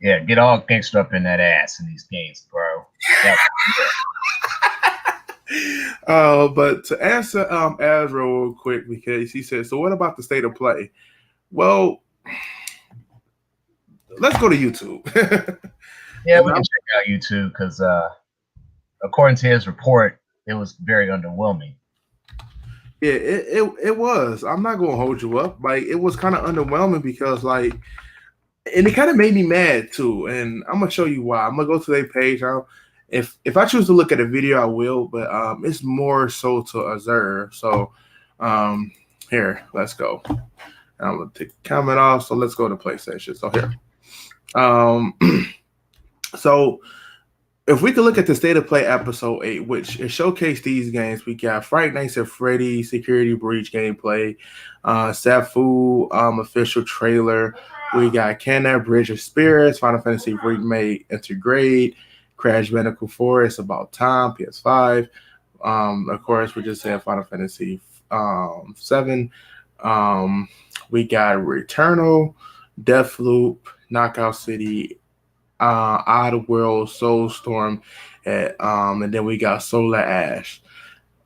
Yeah, get all gangster up in that ass in these games, bro. But to answer Azra real quick, because he said, so what about the state of play? Well, let's go to YouTube. Yeah, we can check out YouTube because according to his report, it was very underwhelming. Yeah, it was. I'm not gonna hold you up. Like, it was kind of underwhelming because and it kind of made me mad too. And I'm gonna show you why. I'm gonna go to their page. If I choose to look at a video, I will. But it's more so to observe. So here, let's go. I'm gonna take the comment off. So let's go to PlayStation. So here. So if we could look at the State of Play episode 8, which it showcased these games, we got Fright Nights at Freddy Security Breach gameplay, Safu official trailer. We got Can That Bridge of Spirits, Final Fantasy Remake Integrate, Crash Bandicoot 4, It's About Time, PS5. Of course, we just had Final Fantasy 7. We got Returnal, Deathloop, Knockout City, Oddworld, Soulstorm, and then we got Solar Ash.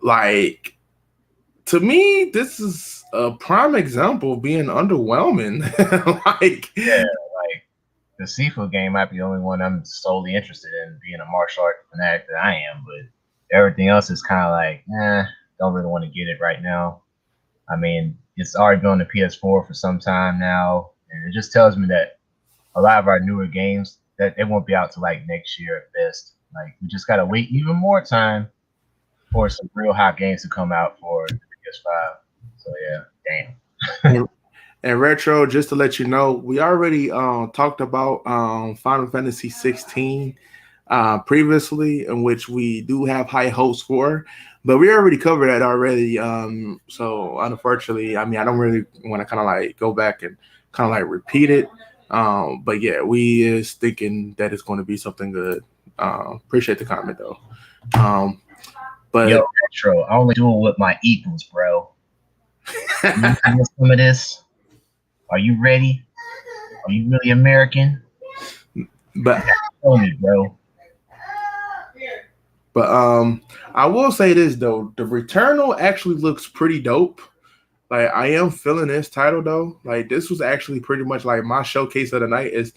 Like, to me, this is a prime example of being underwhelming. Yeah, like the Seafood game might be the only one I'm solely interested in, being a martial art fanatic that I am, but everything else is kind of like, don't really want to get it right now. I mean, it's already been on the PS4 for some time now, and it just tells me that a lot of our newer games, that they won't be out till like next year at best. Like, we just gotta wait even more time for some real hot games to come out for the PS5. So yeah, damn. And Retro, just to let you know, we already talked about Final Fantasy 16 previously, in which we do have high hopes for, but we already covered that already. So unfortunately, I mean, I don't really want to kind of like go back and kind of like repeat it. But yeah, we is thinking that it's going to be something good. Appreciate the comment though. But yo, Retro, I only do it with my equals, bro. You want some of this? Are you ready? Are you really American? But Tell me, bro. But I will say this though, the Returnal actually looks pretty dope. Like, I am feeling this title though. Like, this was actually pretty much like my showcase of the night is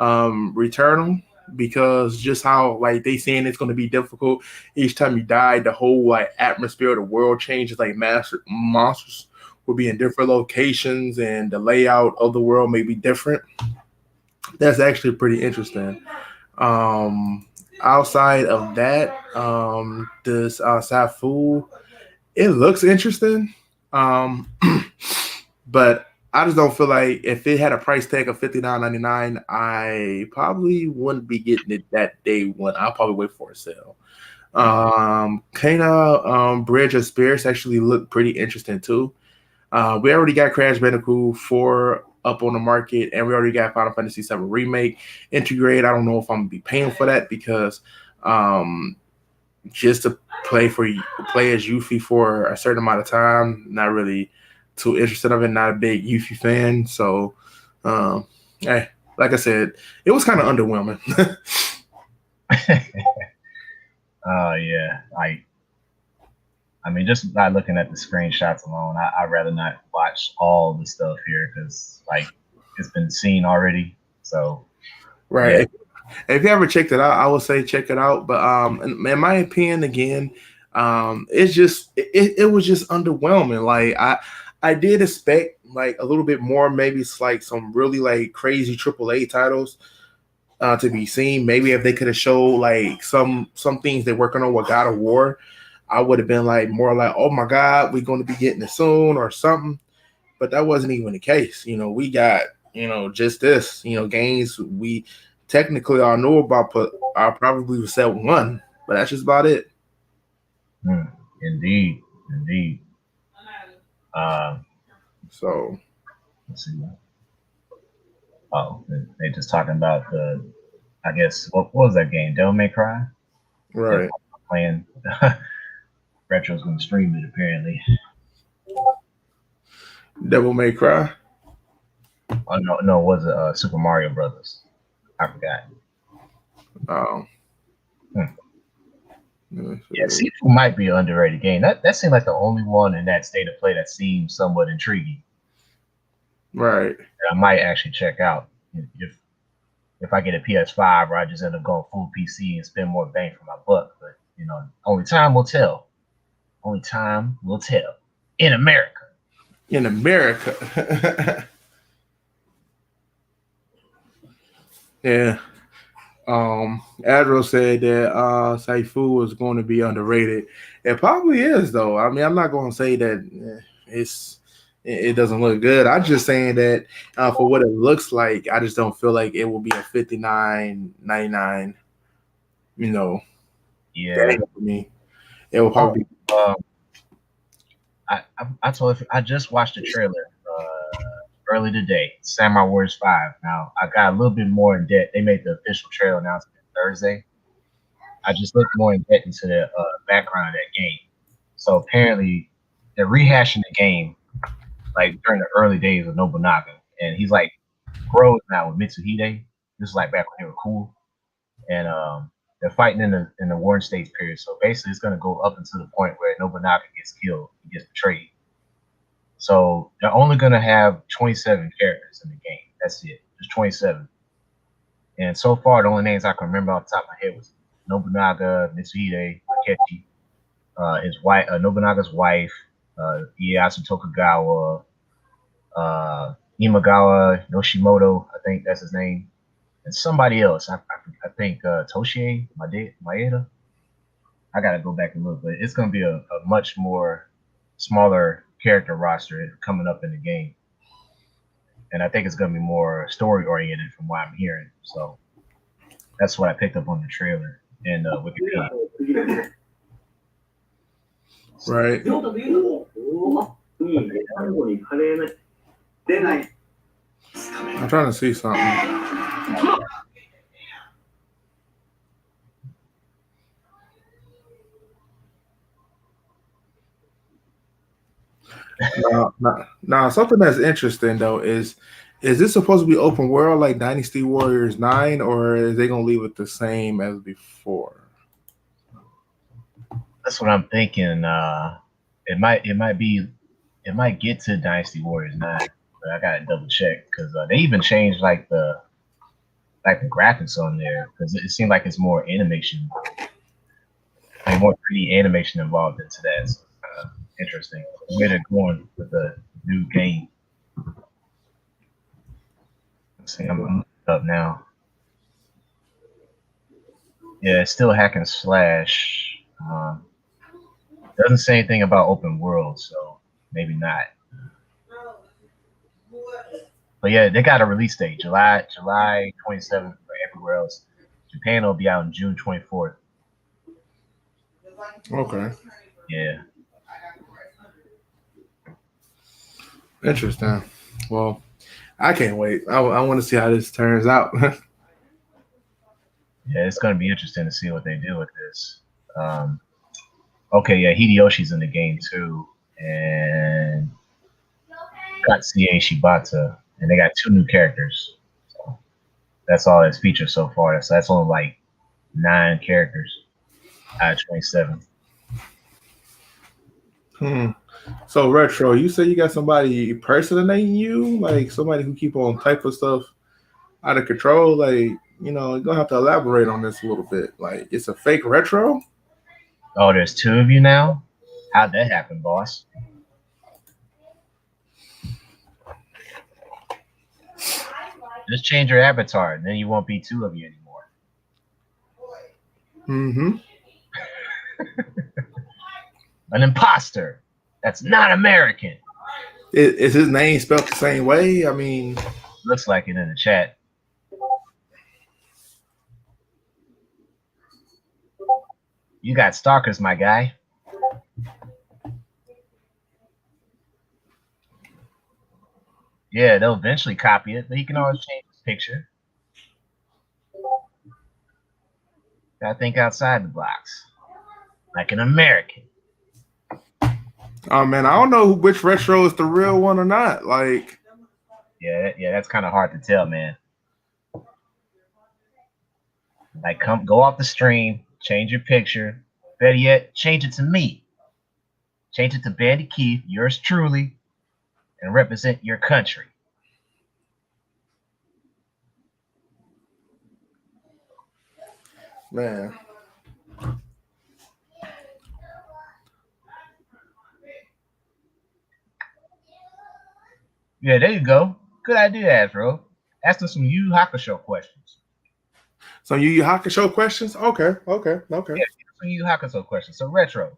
Returnal, because just how like they saying it's going to be difficult each time you die. The whole like atmosphere of the world changes. Like, monsters will be in different locations, and the layout of the world may be different. That's actually pretty interesting. Outside of that, this Safu, it looks interesting. But I just don't feel like if it had a price tag of $59.99, I probably wouldn't be getting it that day one. I'll probably wait for a sale. Kana Bridge of Spirits actually looked pretty interesting too. We already got Crash Bandicoot 4 up on the market, and we already got Final Fantasy 7 Remake Integrate. I don't know if I'm gonna be paying for that because just to play as Yuffie for a certain amount of time, not really too interested of it. Not a big Yuffie fan, so hey, like I said, it was kind of underwhelming. Oh yeah, I mean, just by looking at the screenshots alone, I'd rather not watch all the stuff here because, like, it's been seen already. So, right. Yeah. If you ever checked it out, I would say check it out. But in my opinion, again, it's just it was just underwhelming. Like, I I did expect like a little bit more, maybe it's like some really like crazy AAA titles to be seen. Maybe if they could have showed like some things they're working on with God of War, I would have been like more like, oh my God, we're going to be getting it soon or something. But that wasn't even the case. We got just this. Games we technically all know about, but I probably would say one. But that's just about it. Indeed. So let's see. Oh, they just talking about I guess what was that game? Devil May Cry. Right. Playing. Retro's gonna stream it apparently. Devil May Cry. Oh no, it was Super Mario Brothers. I forgot. Oh. Yeah, Sifu might be an underrated game. That seemed like the only one in that state of play that seemed somewhat intriguing. Right. That I might actually check out if I get a PS5 or I just end up going full PC and spend more bang for my buck. But only time will tell. Only time will tell. In America. In America. Yeah. Adro said that Saifu was going to be underrated. It probably is, though. I mean, I'm not going to say that it doesn't look good. I'm just saying that for what it looks like, I just don't feel like it will be a $59.99. Yeah. For me, it will probably. I just watched the trailer early today. Samurai Warriors 5. Now I got a little bit more in depth. They made the official trailer announcement Thursday. I just looked more in depth into the background of that game. So apparently they're rehashing the game like during the early days of Nobunaga, and he's like grows now with Mitsuhide. This is like back when they were cool, and they're fighting in the Warring States period. So basically, it's gonna go up until the point where Nobunaga gets killed, he gets betrayed. So they're only gonna have 27 characters in the game. That's it, just 27. And so far, the only names I can remember off the top of my head was Nobunaga, Mitsuhide, Akechi, his wife, Nobunaga's wife, Ieyasu Tokugawa, Imagawa Yoshimoto, I think that's his name, and somebody else. I think Toshie Maeda. I gotta go back and look, but it's gonna be a much more smaller character roster coming up in the game, and I think it's gonna be more story oriented from what I'm hearing. So that's what I picked up on the trailer and Wikipedia. Right. I'm trying to see something. Now, something that's interesting though is this supposed to be open world like Dynasty Warriors 9, or is they gonna leave it the same as before? That's what I'm thinking. It might get to Dynasty Warriors 9, but I gotta double check because they even changed like the graphics on there because it seemed like it's more animation, like more 3D animation involved into that. So, interesting where they're going with the new game. Let's see, I'm up now. Yeah, it's still hack and slash. Doesn't say anything about open world, so maybe not. But yeah, they got a release date, July 27th for everywhere else. Japan will be out on June 24th. Okay. Yeah. Interesting. Well, I can't wait. I want to see how this turns out. Yeah, it's going to be interesting to see what they do with this. Okay, yeah, Hideyoshi's in the game too, and Katsuye Shibata, and they got 2 new characters. So that's all that's featured so far. So that's only like 9 characters out of 27. So Retro, you say you got somebody personating you, like somebody who keep on type of stuff out of control. Like, you're gonna have to elaborate on this a little bit. Like, it's a fake Retro. Oh, there's 2 of you now? How'd that happen, boss? Just change your avatar, and then you won't be two of you anymore. Mm-hmm. An imposter. That's not American. Is his name spelled the same way? I mean, Looks like it in the chat. You got stalkers, my guy. Yeah, they'll eventually copy it, but he can always change his picture. Gotta think outside the box. Like an American. oh man, I don't know which retro is the real one or not. Like, Yeah, that's kind of hard to tell, man. Like, go off the stream, change your picture. Better yet, change it to me. Change it to Bandy Keith, yours truly, and represent your country. man. Yeah, there you go. Good idea, Astro. Ask us some Yu Hakusho questions. Some Yu Yu Hakusho questions? Okay. Yeah, some Yu Hakusho questions. So retro.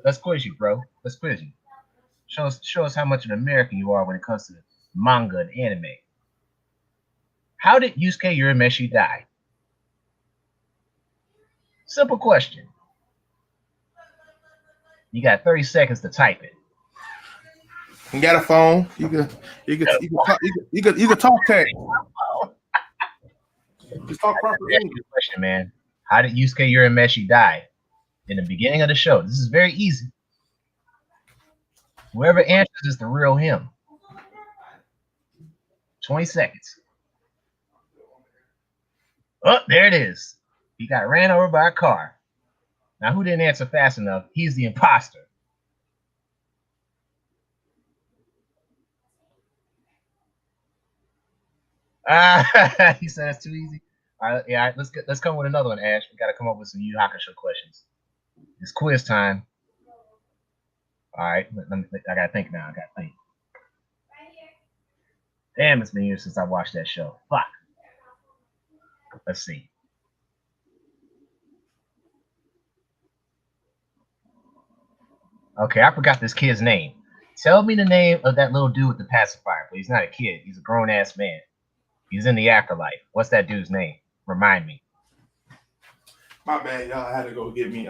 Let's quiz you, bro. Let's quiz you. Show us how much of an American you are when it comes to manga and anime. How did Yusuke Urameshi die? Simple question. You got 30 seconds to type it. You got a phone. You can talk tech. Just talk proper English. Question, man. How did Yusuke Urameshi die? In the beginning of the show. This is very easy. Whoever answers is the real him. 20 seconds. Oh, there it is. He got ran over by a car. Now, who didn't answer fast enough? He's the imposter. He said it's too easy. All right, yeah, let's come with another one, Ash. We got to come up with some Yu Hakusho questions. It's quiz time. All right, I gotta think now. Damn, it's been years since I watched that show. Fuck. Let's see. Okay, I forgot this kid's name. Tell me the name of that little dude with the pacifier, but he's not a kid. He's a grown-ass man. He's in the afterlife. What's that dude's name? Remind me. My bad, y'all. I had to go get me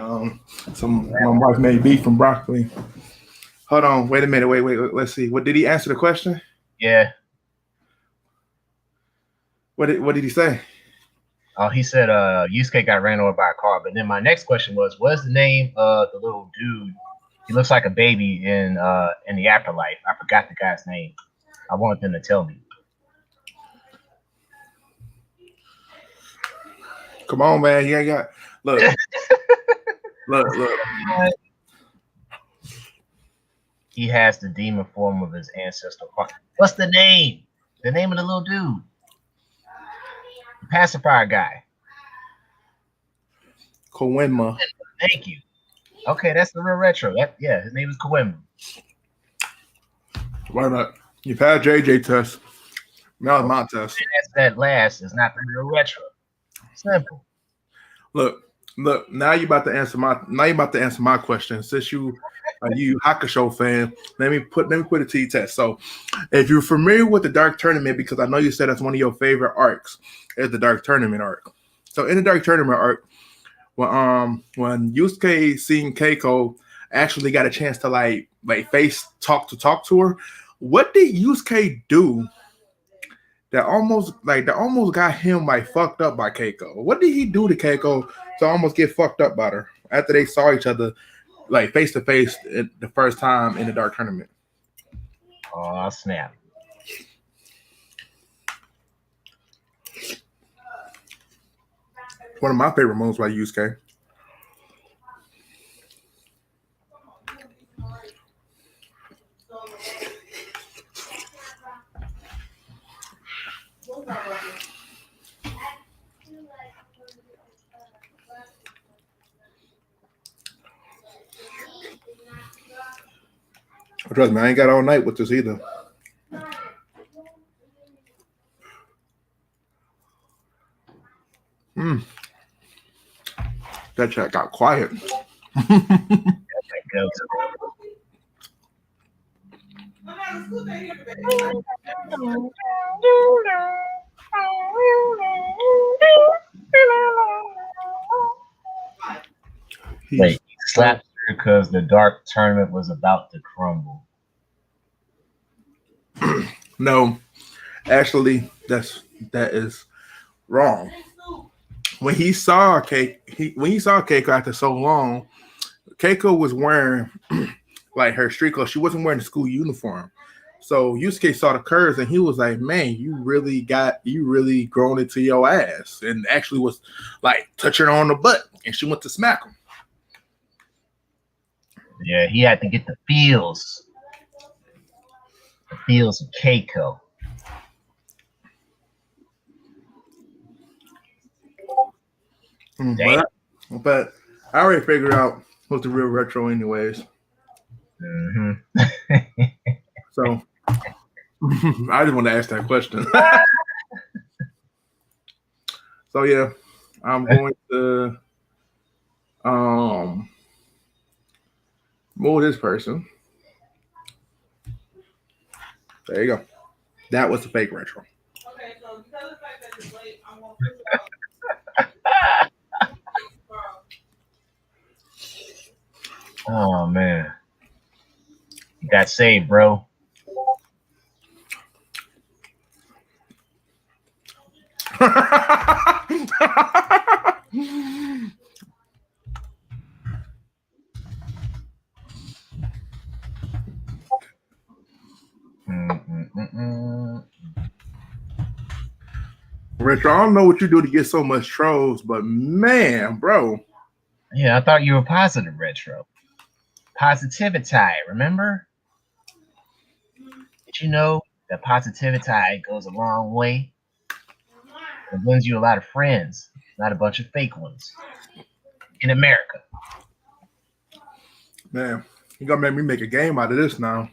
some. My wife made beef from broccoli. Hold on. Wait a minute. Wait. Let's see. What did he answer the question? Yeah. What did he say? Oh, he said Yusuke got ran over by a car. But then my next question was, what is the name of the little dude? He looks like a baby in the afterlife. I forgot the guy's name. I wanted them to tell me. Come on, man. You got look. look. He has the demon form of his ancestor. What's the name? The name of the little dude. The pacifier guy. Koenma. Thank you. Okay, that's the real retro. Yeah, his name is Koenma. Why not? You passed JJ test. Now it's my test. That last is not the real retro. Simple. Look. Now you about to answer my question. Since you Hakusho fan, let me put it to you test. So, if you're familiar with the Dark Tournament, because I know you said that's one of your favorite arcs, is the Dark Tournament arc. So in the Dark Tournament arc, when Yusuke seen Keiko actually got a chance to like face talk to her, what did Yusuke do that almost got him like fucked up by Keiko? What did he do to Keiko to almost get fucked up by her after they saw each other like face to face the first time in the Dark Tournament? Oh snap! One of my favorite moments by Yusuke. Trust me, I ain't got all night with this either. Mm. That chat got quiet. Wait, he slapped her because the dark tournament was about to crumble. No, actually, that is wrong. When he saw Keiko after so long, Keiko was wearing like her street clothes. She wasn't wearing the school uniform. So Yusuke saw the curves and he was like, "Man, you really grown into your ass," and actually was like touching her on the butt. And she went to smack him. Yeah, he had to get the feels of Keiko. But I already figured out what's the real retro, anyways. Mm-hmm. So I just want to ask that question. So yeah, I'm going to move this person. There you go. That was the fake retro. Okay, so because of the fact that it's late, I'm gonna put Oh man, you got saved, bro. Retro, I don't know what you do to get so much trolls, but man, bro. Yeah, I thought you were positive, Retro. Positivity, remember? Did you know that positivity goes a long way? It wins you a lot of friends, not a bunch of fake ones. In America. Man, you gonna make me make a game out of this now.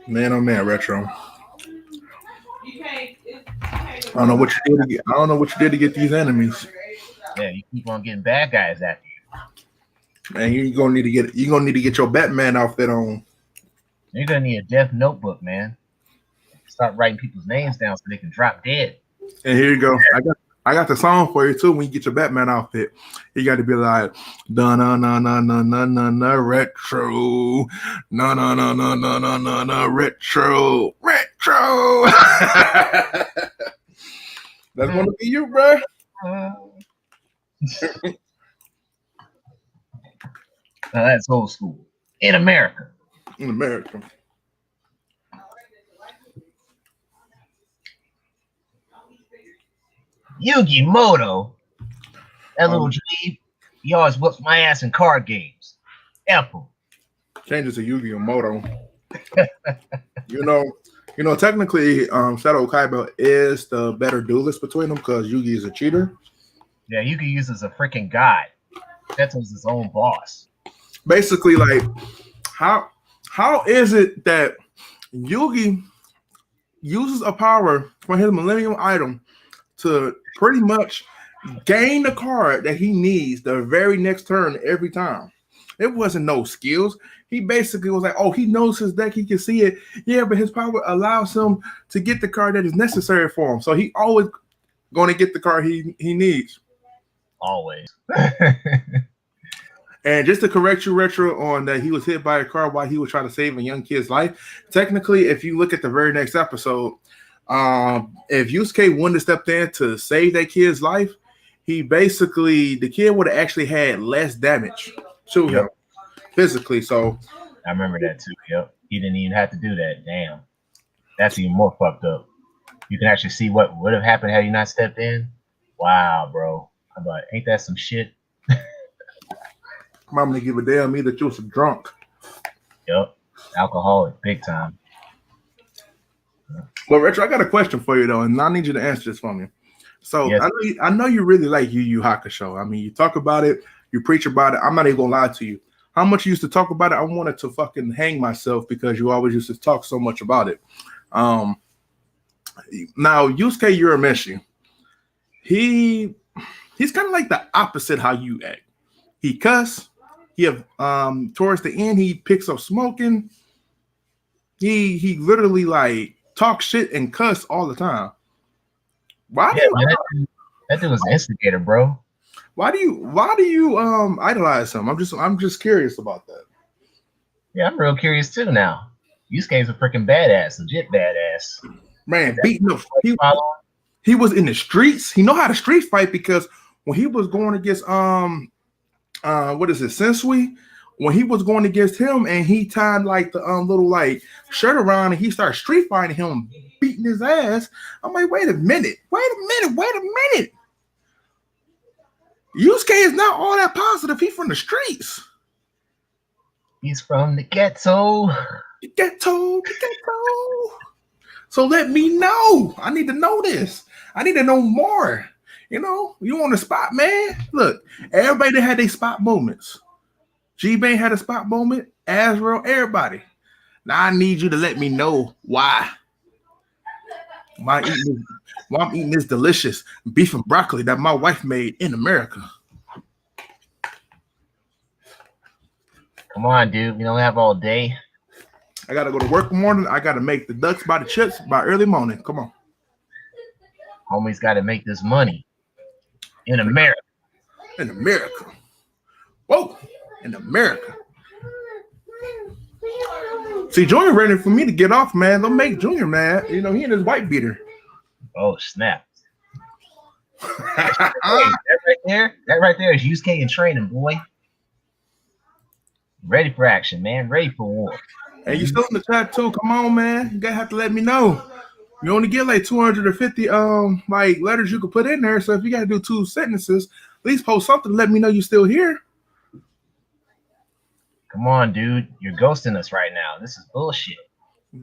Man, oh man, Retro. I don't know what you did to get. I don't know what you did to get these enemies. Yeah, you keep on getting bad guys after you. Man, you're gonna need to get your Batman outfit on. You're gonna need a death notebook, man. Start writing people's names down so they can drop dead. And here you go. I got the song for you too. When you get your Batman outfit, you got to be like, na na na na na na na na retro, na na na na na na na na retro. That's gonna be you, bro. That's old school. In America. In America. Yugi Moto. That little dweeb. He always whoops my ass in card games. Apple. Changes to Yugi Moto. You know, technically, Shadow Kaiba is the better duelist between them because Yugi is a cheater. Yeah, Yugi uses a freaking god. Seto's his own boss. Basically, like, how is it that Yugi uses a power from his Millennium item to pretty much gain the card that he needs the very next turn every time? It wasn't no skills. He basically was like, oh, he knows his deck. He can see it. Yeah, but his power allows him to get the card that is necessary for him. So he always going to get the card he needs. Always. And just to correct you, Retro, on that he was hit by a car while he was trying to save a young kid's life. Technically, if you look at the very next episode, if Yusuke wouldn't have stepped in to save that kid's life, the kid would have actually had less damage to him physically. So I remember that too. Yep. He didn't even have to do that. Damn. That's even more fucked up. You can actually see what would have happened had he not stepped in. Wow, bro. I'm like, ain't that some shit? I'm gonna give a damn either you was a drunk. Yep. Alcoholic, big time. Well, Retro, I got a question for you though, and I need you to answer this for me. So Yes. I know you really like Yu Yu Hakusho. I mean, you talk about it, you preach about it. I'm not even gonna lie to you. How much you used to talk about it? I wanted to fucking hang myself because you always used to talk so much about it. Um, Now Yusuke Urameshi, he's kind of like the opposite how you act. He cuss. He have towards the end he picks up smoking. He literally like talk shit and cuss all the time. Why do Yeah, you man, that dude was an instigator, bro. why do you idolize him? I'm just curious about that. Yeah, I'm real curious too now. Yusuke's a freaking badass, legit badass. Man, beating up Follow? he was in the streets. He know how to street fight because when he was going against what is it, Sensui? When he was going against him and he tied like the little like shirt around and he started street fighting him, beating his ass. I'm like, wait a minute. Yusuke is not all that positive. He's from the streets. He's from the ghetto. The ghetto. So let me know. I need to know this. I need to know more. You know, you on the spot, man. Look, everybody that had their spot moments. G-Bane had a spot moment. Azrael, everybody. Now I need you to let me know why. Why I'm eating this delicious beef and broccoli that my wife made in America. Come on, dude. We don't have all day. I gotta go to work in the morning. I gotta make the ducks by the chips by early morning. Come on. Homie's got to make this money in America. In America. Whoa. In America. See, Junior ready for me to get off, man. Don't make Junior mad. You know, he in his white beater. Oh, snap. That right there is Yusuke in training, boy. Ready for action, man. Ready for war. And you still in the chat too. Come on, man. You gotta have to let me know. You only get like 250 like letters you can put in there. So if you gotta do 2 sentences, at least post something to let me know you're still here. Come on, dude. You're ghosting us right now. This is bullshit.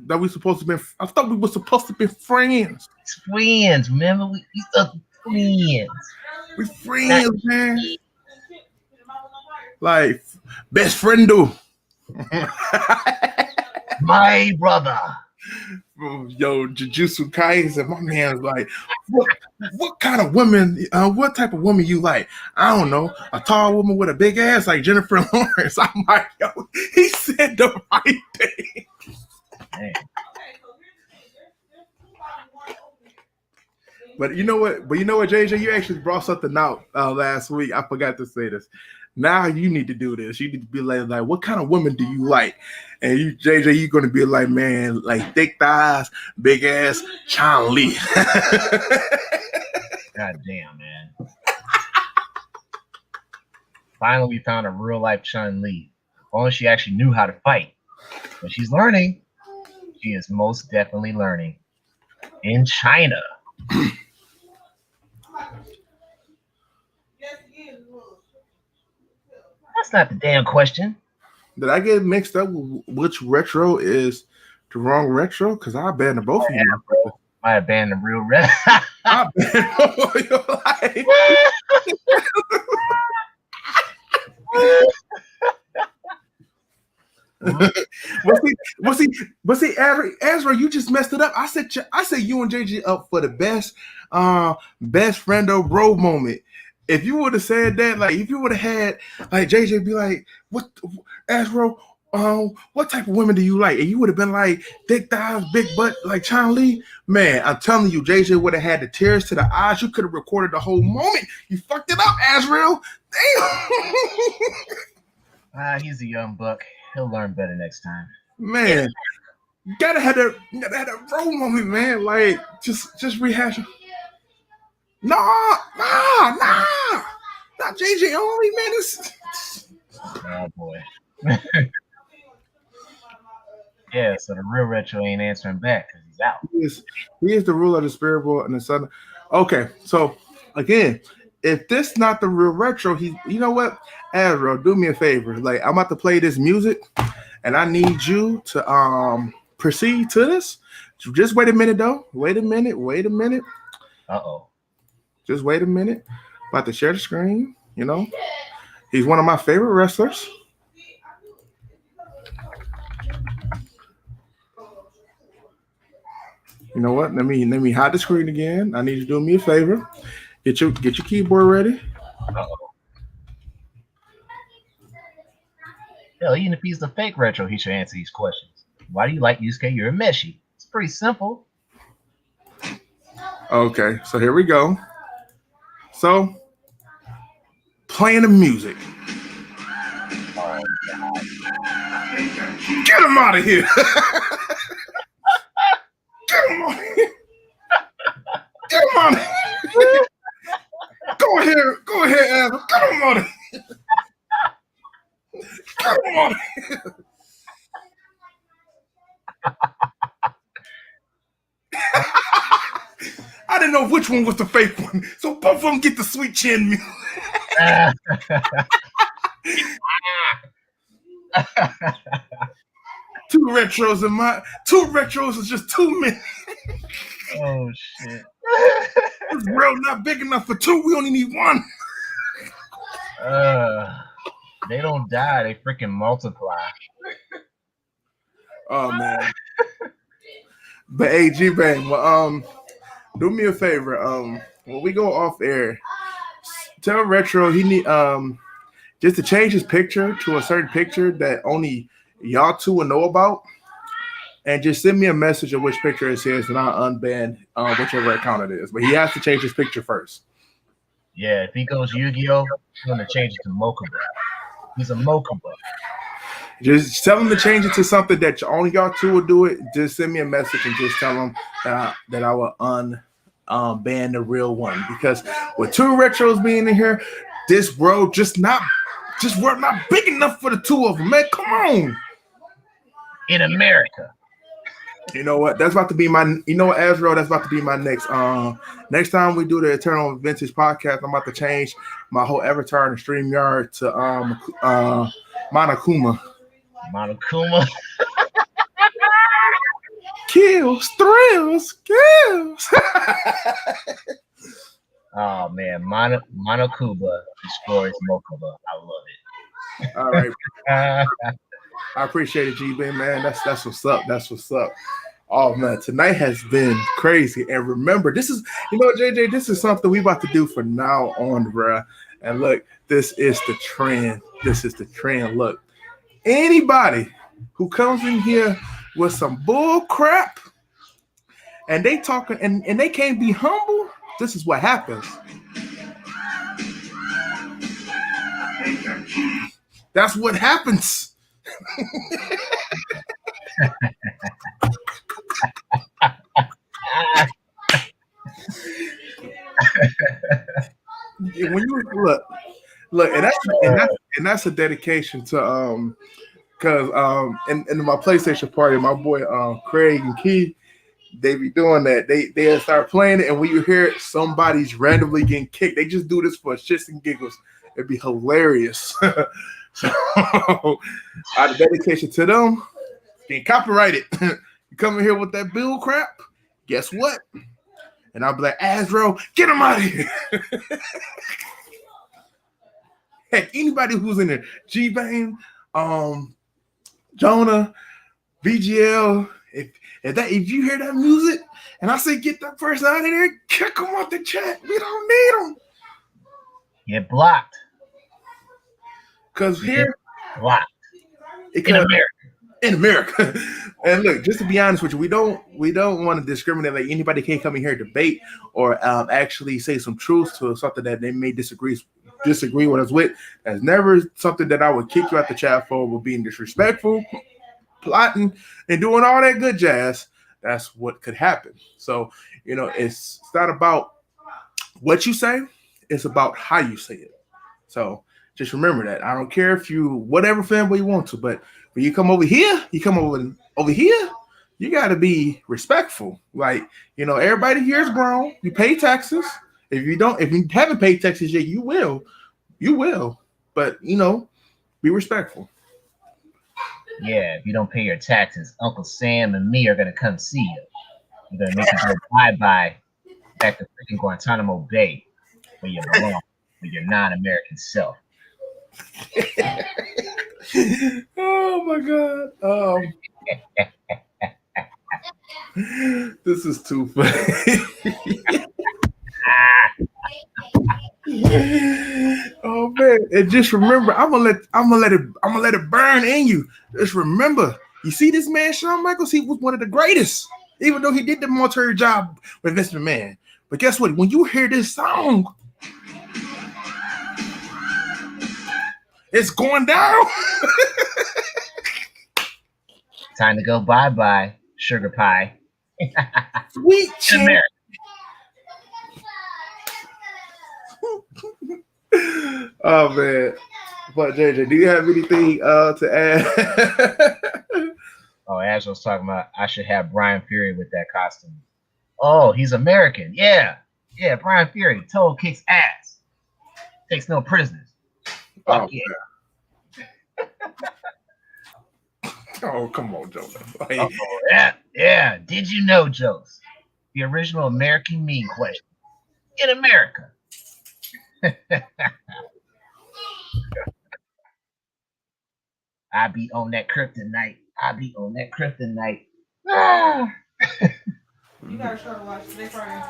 That we supposed to be. I thought we were supposed to be friends. It's friends. Remember, we are friends. We friends, man. Like best friend do. My brother. Yo, Jujutsu Kaisen, my man's like, what kind of woman, what type of woman you like? I don't know, a tall woman with a big ass like Jennifer Lawrence. I'm like, yo, he said the right thing. Dang. But you know what, JJ, you actually brought something out last week. I forgot to say this. Now you need to do this. You need to be like, what kind of woman do you like? And you, JJ, you're gonna be like, man, like thick thighs, big ass, Chun-Li. God damn, man. Finally, we found a real life Chun-Li. If only she actually knew how to fight. But she's learning. She is most definitely learning. In China. That's not the damn question. Did I get mixed up with which retro is the wrong retro? Because I abandoned both of you. Bro. I abandoned the real red. I abandoned your life. But see, Ezra, you just messed it up. I said you and JJ up for the best friendo bro moment. If you would have said that, like if you would have had like JJ be like, what Ezra, what type of women do you like? And you would have been like thick thighs, big butt, like Chun-Li. Man, I'm telling you, JJ would have had the tears to the eyes. You could have recorded the whole moment. You fucked it up, Azrael. Damn. He's a young buck. He'll learn better next time. Man, you gotta have that role moment, man. Like just rehash it. Nah. Not JJ only, man. Oh boy. Yeah, so the real retro ain't answering back because he's out. He is the ruler of the spirit world and the sun. Okay, so again, if this not the real retro, you know what? Azrael, do me a favor. Like, I'm about to play this music, and I need you to proceed to this. Just wait a minute, though. Wait a minute. Uh-oh. Just wait a minute. About to share the screen. You know, he's one of my favorite wrestlers. You know what? Let me hide the screen again. I need you to do me a favor. Get your keyboard ready. Uh-oh. Hell, even if he's the fake retro, he should answer these questions. Why do you like Yusuke Urameshi? It's pretty simple. Okay, so here we go. So playing the music. Oh, God. Get him out of here. Get him out of here. Get him out of here. Go ahead, Adam. Get him out of here. Get him out of here. I didn't know which one was the fake one, so both of them get the sweet chin music. Two retros is just too many. Oh shit. This world not big enough for two. We only need one. They don't die, they freaking multiply. Oh man. But hey, G-Bang, well, do me a favor. When we go off air, tell Retro he need just to change his picture to a certain picture that only y'all two will know about, and just send me a message of which picture it is, and I'll unban whichever account it is. But he has to change his picture first. Yeah, if he goes Yu-Gi-Oh, he's gonna change it to Mokuba. He's a Mokuba. Just tell him to change it to something that only y'all two will do it. Just send me a message and just tell him that I will ban the real one, because with two retros being in here, this world not big enough for the two of them. Man, come on. In America. You know what? That's about to be Azrael, that's about to be my next time we do the Eternal Vintage podcast. I'm about to change my whole avatar in the StreamYard to Monokuma. Monokuma. Kills, thrills, kills. Oh man, Monokuba destroys Mokuba. I love it. All right. I appreciate it, G-Ben, man. That's what's up. That's what's up. Oh man, tonight has been crazy. And remember, this is, JJ, this is something we about to do from now on, bruh. And look, this is the trend. This is the trend. Look, anybody who comes in here with some bull crap and they talking and they can't be humble, this is what happens. That's what happens. When you look, and that's a dedication to because in my PlayStation party, my boy Craig and Key, they be doing that. They start playing it, and when you hear somebody's randomly getting kicked, they just do this for shits and giggles. It'd be hilarious. So, out of dedication to them, being copyrighted. You come in here with that bill crap, guess what? And I'll be like, Azro, get him out of here. Heck, anybody who's in there, G-Bane, Jonah, VGL, if you hear that music and I say get that person out of there, kick them off the chat. We don't need them. Get blocked. Because here, blocked. In America. And look, just to be honest with you, we don't want to discriminate. Like, anybody can't come in here and debate or actually say some truth to something that they may disagree with us with. That's never something that I would kick you out the chat for being disrespectful, plotting, and doing all that good jazz. That's what could happen. So, it's not about what you say, it's about how you say it. So just remember that. I don't care if you whatever fanboy you want to, but when you come over here, you got to be respectful. Like, everybody here is grown. You pay taxes. If you haven't paid taxes yet, you will. But be respectful. Yeah, if you don't pay your taxes, Uncle Sam and me are gonna come see you. We're gonna make you go bye-bye back to freaking Guantanamo Bay. where you belong, with your non-American self. Oh my god. This is too funny. Oh man. And just remember, I'm gonna let it burn in you. Just remember, you see this man, Shawn Michaels, he was one of the greatest, even though he did the military job with Vince McMahon. But guess what? When you hear this song, it's going down. Time to go bye-bye, sugar pie. Sweet In chin. America. Oh man. But JJ, do you have anything to add? Oh, Ash was talking about I should have Brian Fury with that costume. Oh, he's American. Yeah. Yeah, Brian Fury. Toe kicks ass. Takes no prisoners. Fuck yeah. Oh, come on, Joseph. Like, Oh, yeah. Did you know, Joseph? The original American meme question. In America. I be on that kryptonite. Ah. You gotta start to watch Big Friday.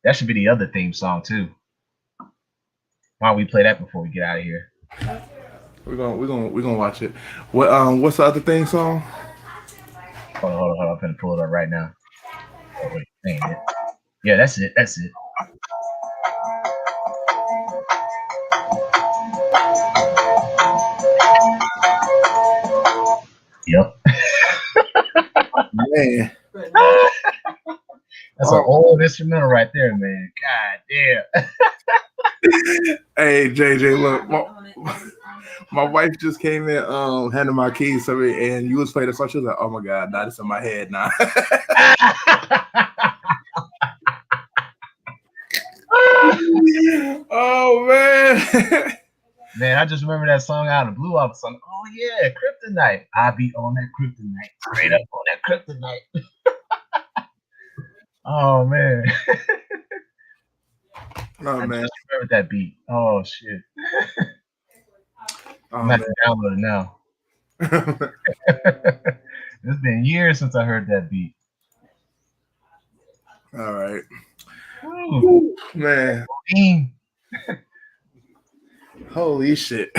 That should be the other theme song too. Why don't we play that before we get out of here? we're gonna watch it. What's the other thing song? Hold on. I'm gonna pull it up right now. Oh, wait, ain't it? Yeah, that's it. Yep. Man. That's an old instrumental right there, man. God damn. Hey JJ, look, my wife just came in, handed my keys to me, and you was playing the song. She was like, "Oh my god, now this in my head now." Oh man. Man, I just remember that song out of the blue. I was like, oh yeah, kryptonite. I be on that kryptonite. Straight up on that kryptonite. Oh man. Oh I man. just remember that beat. Oh shit. I'm Oh, going to download it now. It's been years since I heard that beat. all right. Ooh, Man. Holy shit.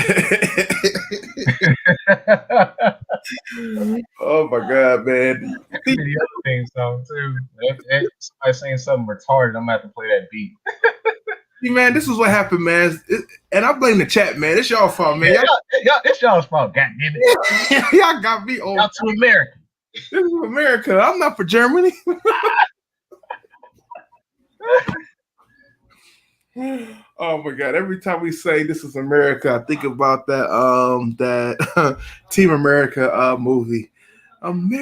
Oh my god, man. That could be the other thing song too. If somebody saying something retarded, I'm gonna have to play that beat. See, man, this is what happened, man. And I blame the chat, man. It's y'all fault, man. Y'all, it's y'all's fault, god damn it. Y'all got me over. Y'all too American. This is America. I'm not for Germany. Oh my god! Every time we say this is America, I think about that Team America movie. America,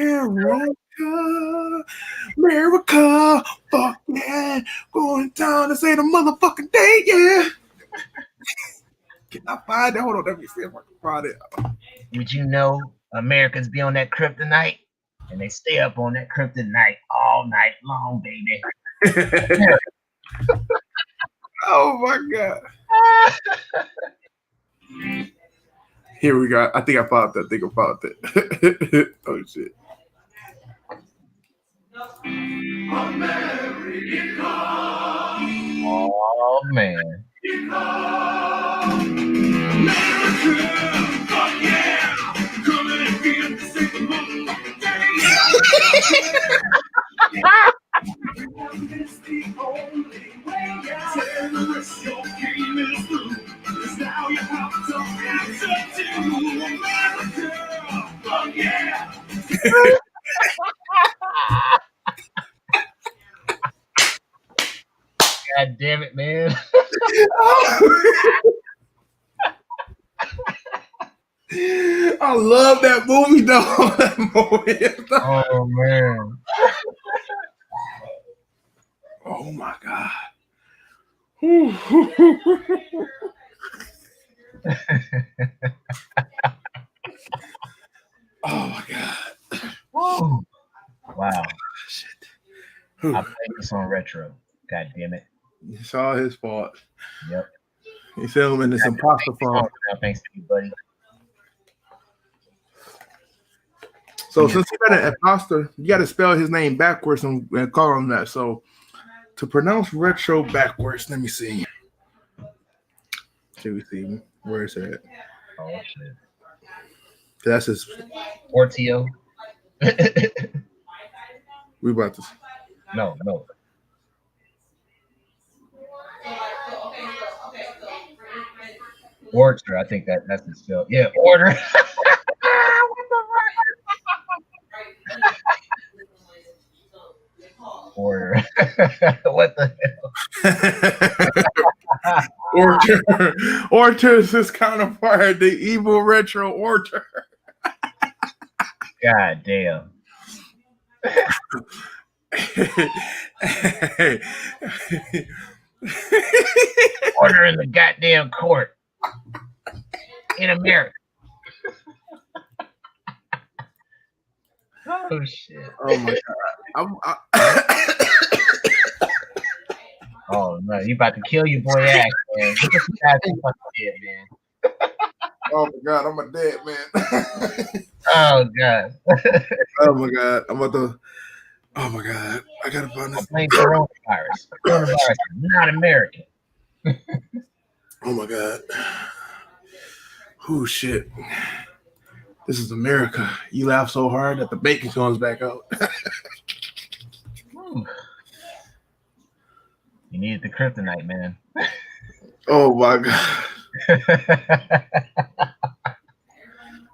fuck yeah, going down to say the motherfucking day, yeah. Can I find that? Hold on, let me see if I can find it. Did you know Americans be on that kryptonite? And they stay up on that kryptonite all night long, baby. Oh my god. Here we go. I think I found that. Oh shit. America. Oh man. Fuck yeah. Come and get to see the motherfucking day. It's the only way. Terrorists, your game is through. 'Cause now you have to answer to America. Fuck yeah. God damn it, man. I love that movie, though. Oh man. Oh my god. Oh my god. Woo. Wow. Shit. I played this on retro. God damn it. It's all his fault. Yep. You feel him in this imposter form. Thanks to you, buddy. So since you got an imposter, you got to spell his name backwards and call him that. So to pronounce retro backwards, let me see. Should we see? Where is it? Oh shit. That's his. Ortio. We about to. No. Order, I think that's the spell. Yeah, order. Order. What the hell? Order is his counterpart, the evil retro Order. God damn. Order in the goddamn court in America. Oh shit. Oh my god. Oh no, you about to kill your boy ass, man. Get this guy fucking dead, man. Oh my god, I'm a dead man. Oh god. Oh my god, I'm about to. Oh my god, I gotta find this. I'm playing coronavirus. Coronavirus is not American. Oh my god. Oh shit. This is America. You laugh so hard that the bacon comes back out. You needed the kryptonite, man. Oh my god.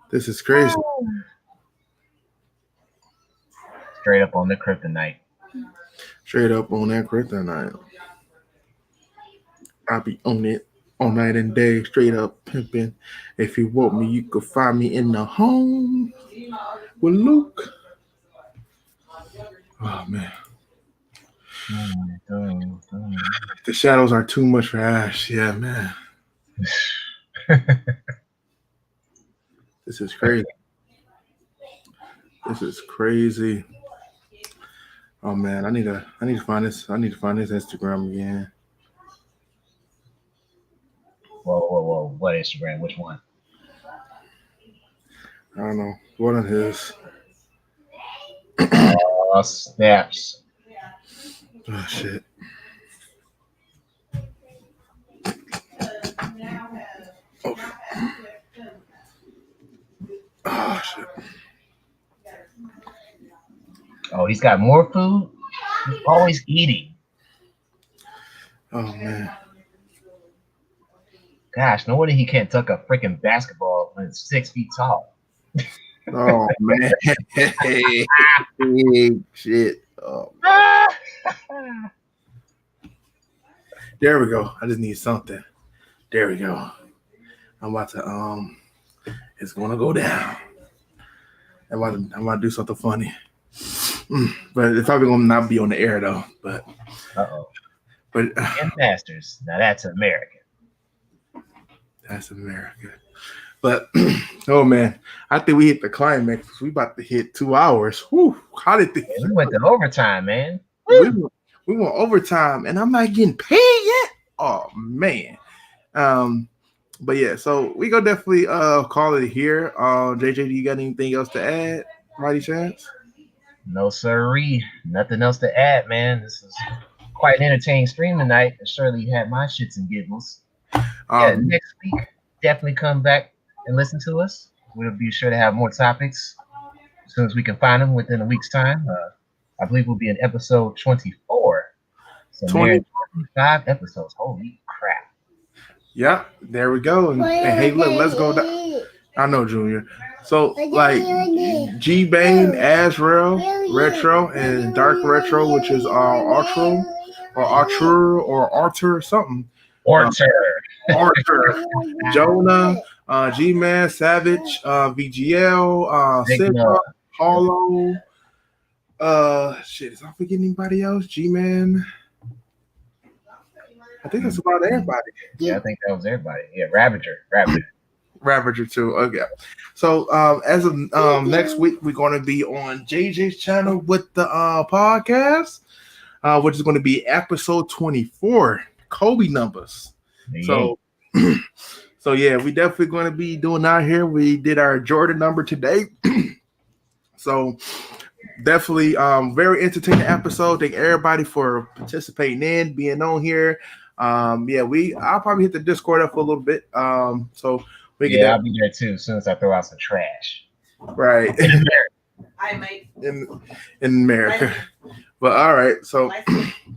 This is crazy. Straight up on the kryptonite. Straight up on that kryptonite. I be on it all night and day, straight up pimping. If you want me, you could find me in the home with Luke. Oh man. The shadows are too much for Ash. Yeah, man. This is crazy. This is crazy. Oh man, I need to find this. I need to find his Instagram again. Whoa. What Instagram? Which one? I don't know. One of his. Snaps. Oh shit. Oh shit. Oh, he's got more food? He's always eating. Oh man. Gosh, no wonder he can't tuck a freaking basketball when it's 6 feet tall. Oh man. Shit. Oh. There we go. I just need something. There we go. I'm about to it's gonna go down. I'm about to do something funny. But it's probably gonna not be on the air though. But and Masters. Now that's American. That's America. But oh man, I think we hit the climax. We about to hit 2 hours. Whew, how did we went to overtime, man? We went overtime, and I'm not getting paid yet. Oh man. But yeah, so we gonna definitely call it here. JJ, do you got anything else to add? Mighty chance? No sirree. Nothing else to add, man. This is quite an entertaining stream tonight. Surely you had my shits and giggles. Next week, definitely come back and listen to us. We'll be sure to have more topics as soon as we can find them within a week's time. I believe we'll be in episode 24. So 25 episodes. Holy crap. Yeah, there we go. And hey, look, let's go down. I know, Junior. So, like, G-Bane, Azrael, Retro, and Dark Retro, which is Archer or something. Archer, Jonah, G-Man, Savage, VGL, Sigma, Hollow. Shit, is I forgetting anybody else? G-Man. I think that's about everybody. Yeah, I think that was everybody. Yeah, Ravager too. Okay. So as of next week, we're going to be on JJ's channel with the podcast. which is going to be episode 24, Kobe numbers. So, so yeah, we definitely going to be doing out here. We did our Jordan number today. So definitely very entertaining episode. Thank everybody for participating in, being on here. I'll probably hit the Discord up for a little bit. So we can I'll be there too as soon as I throw out some trash. Right. I might. In America. But all right, so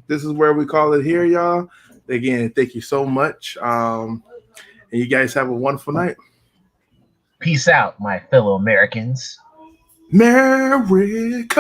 this is where we call it here, y'all. Again, thank you so much. And you guys have a wonderful night. Peace out, my fellow Americans. America.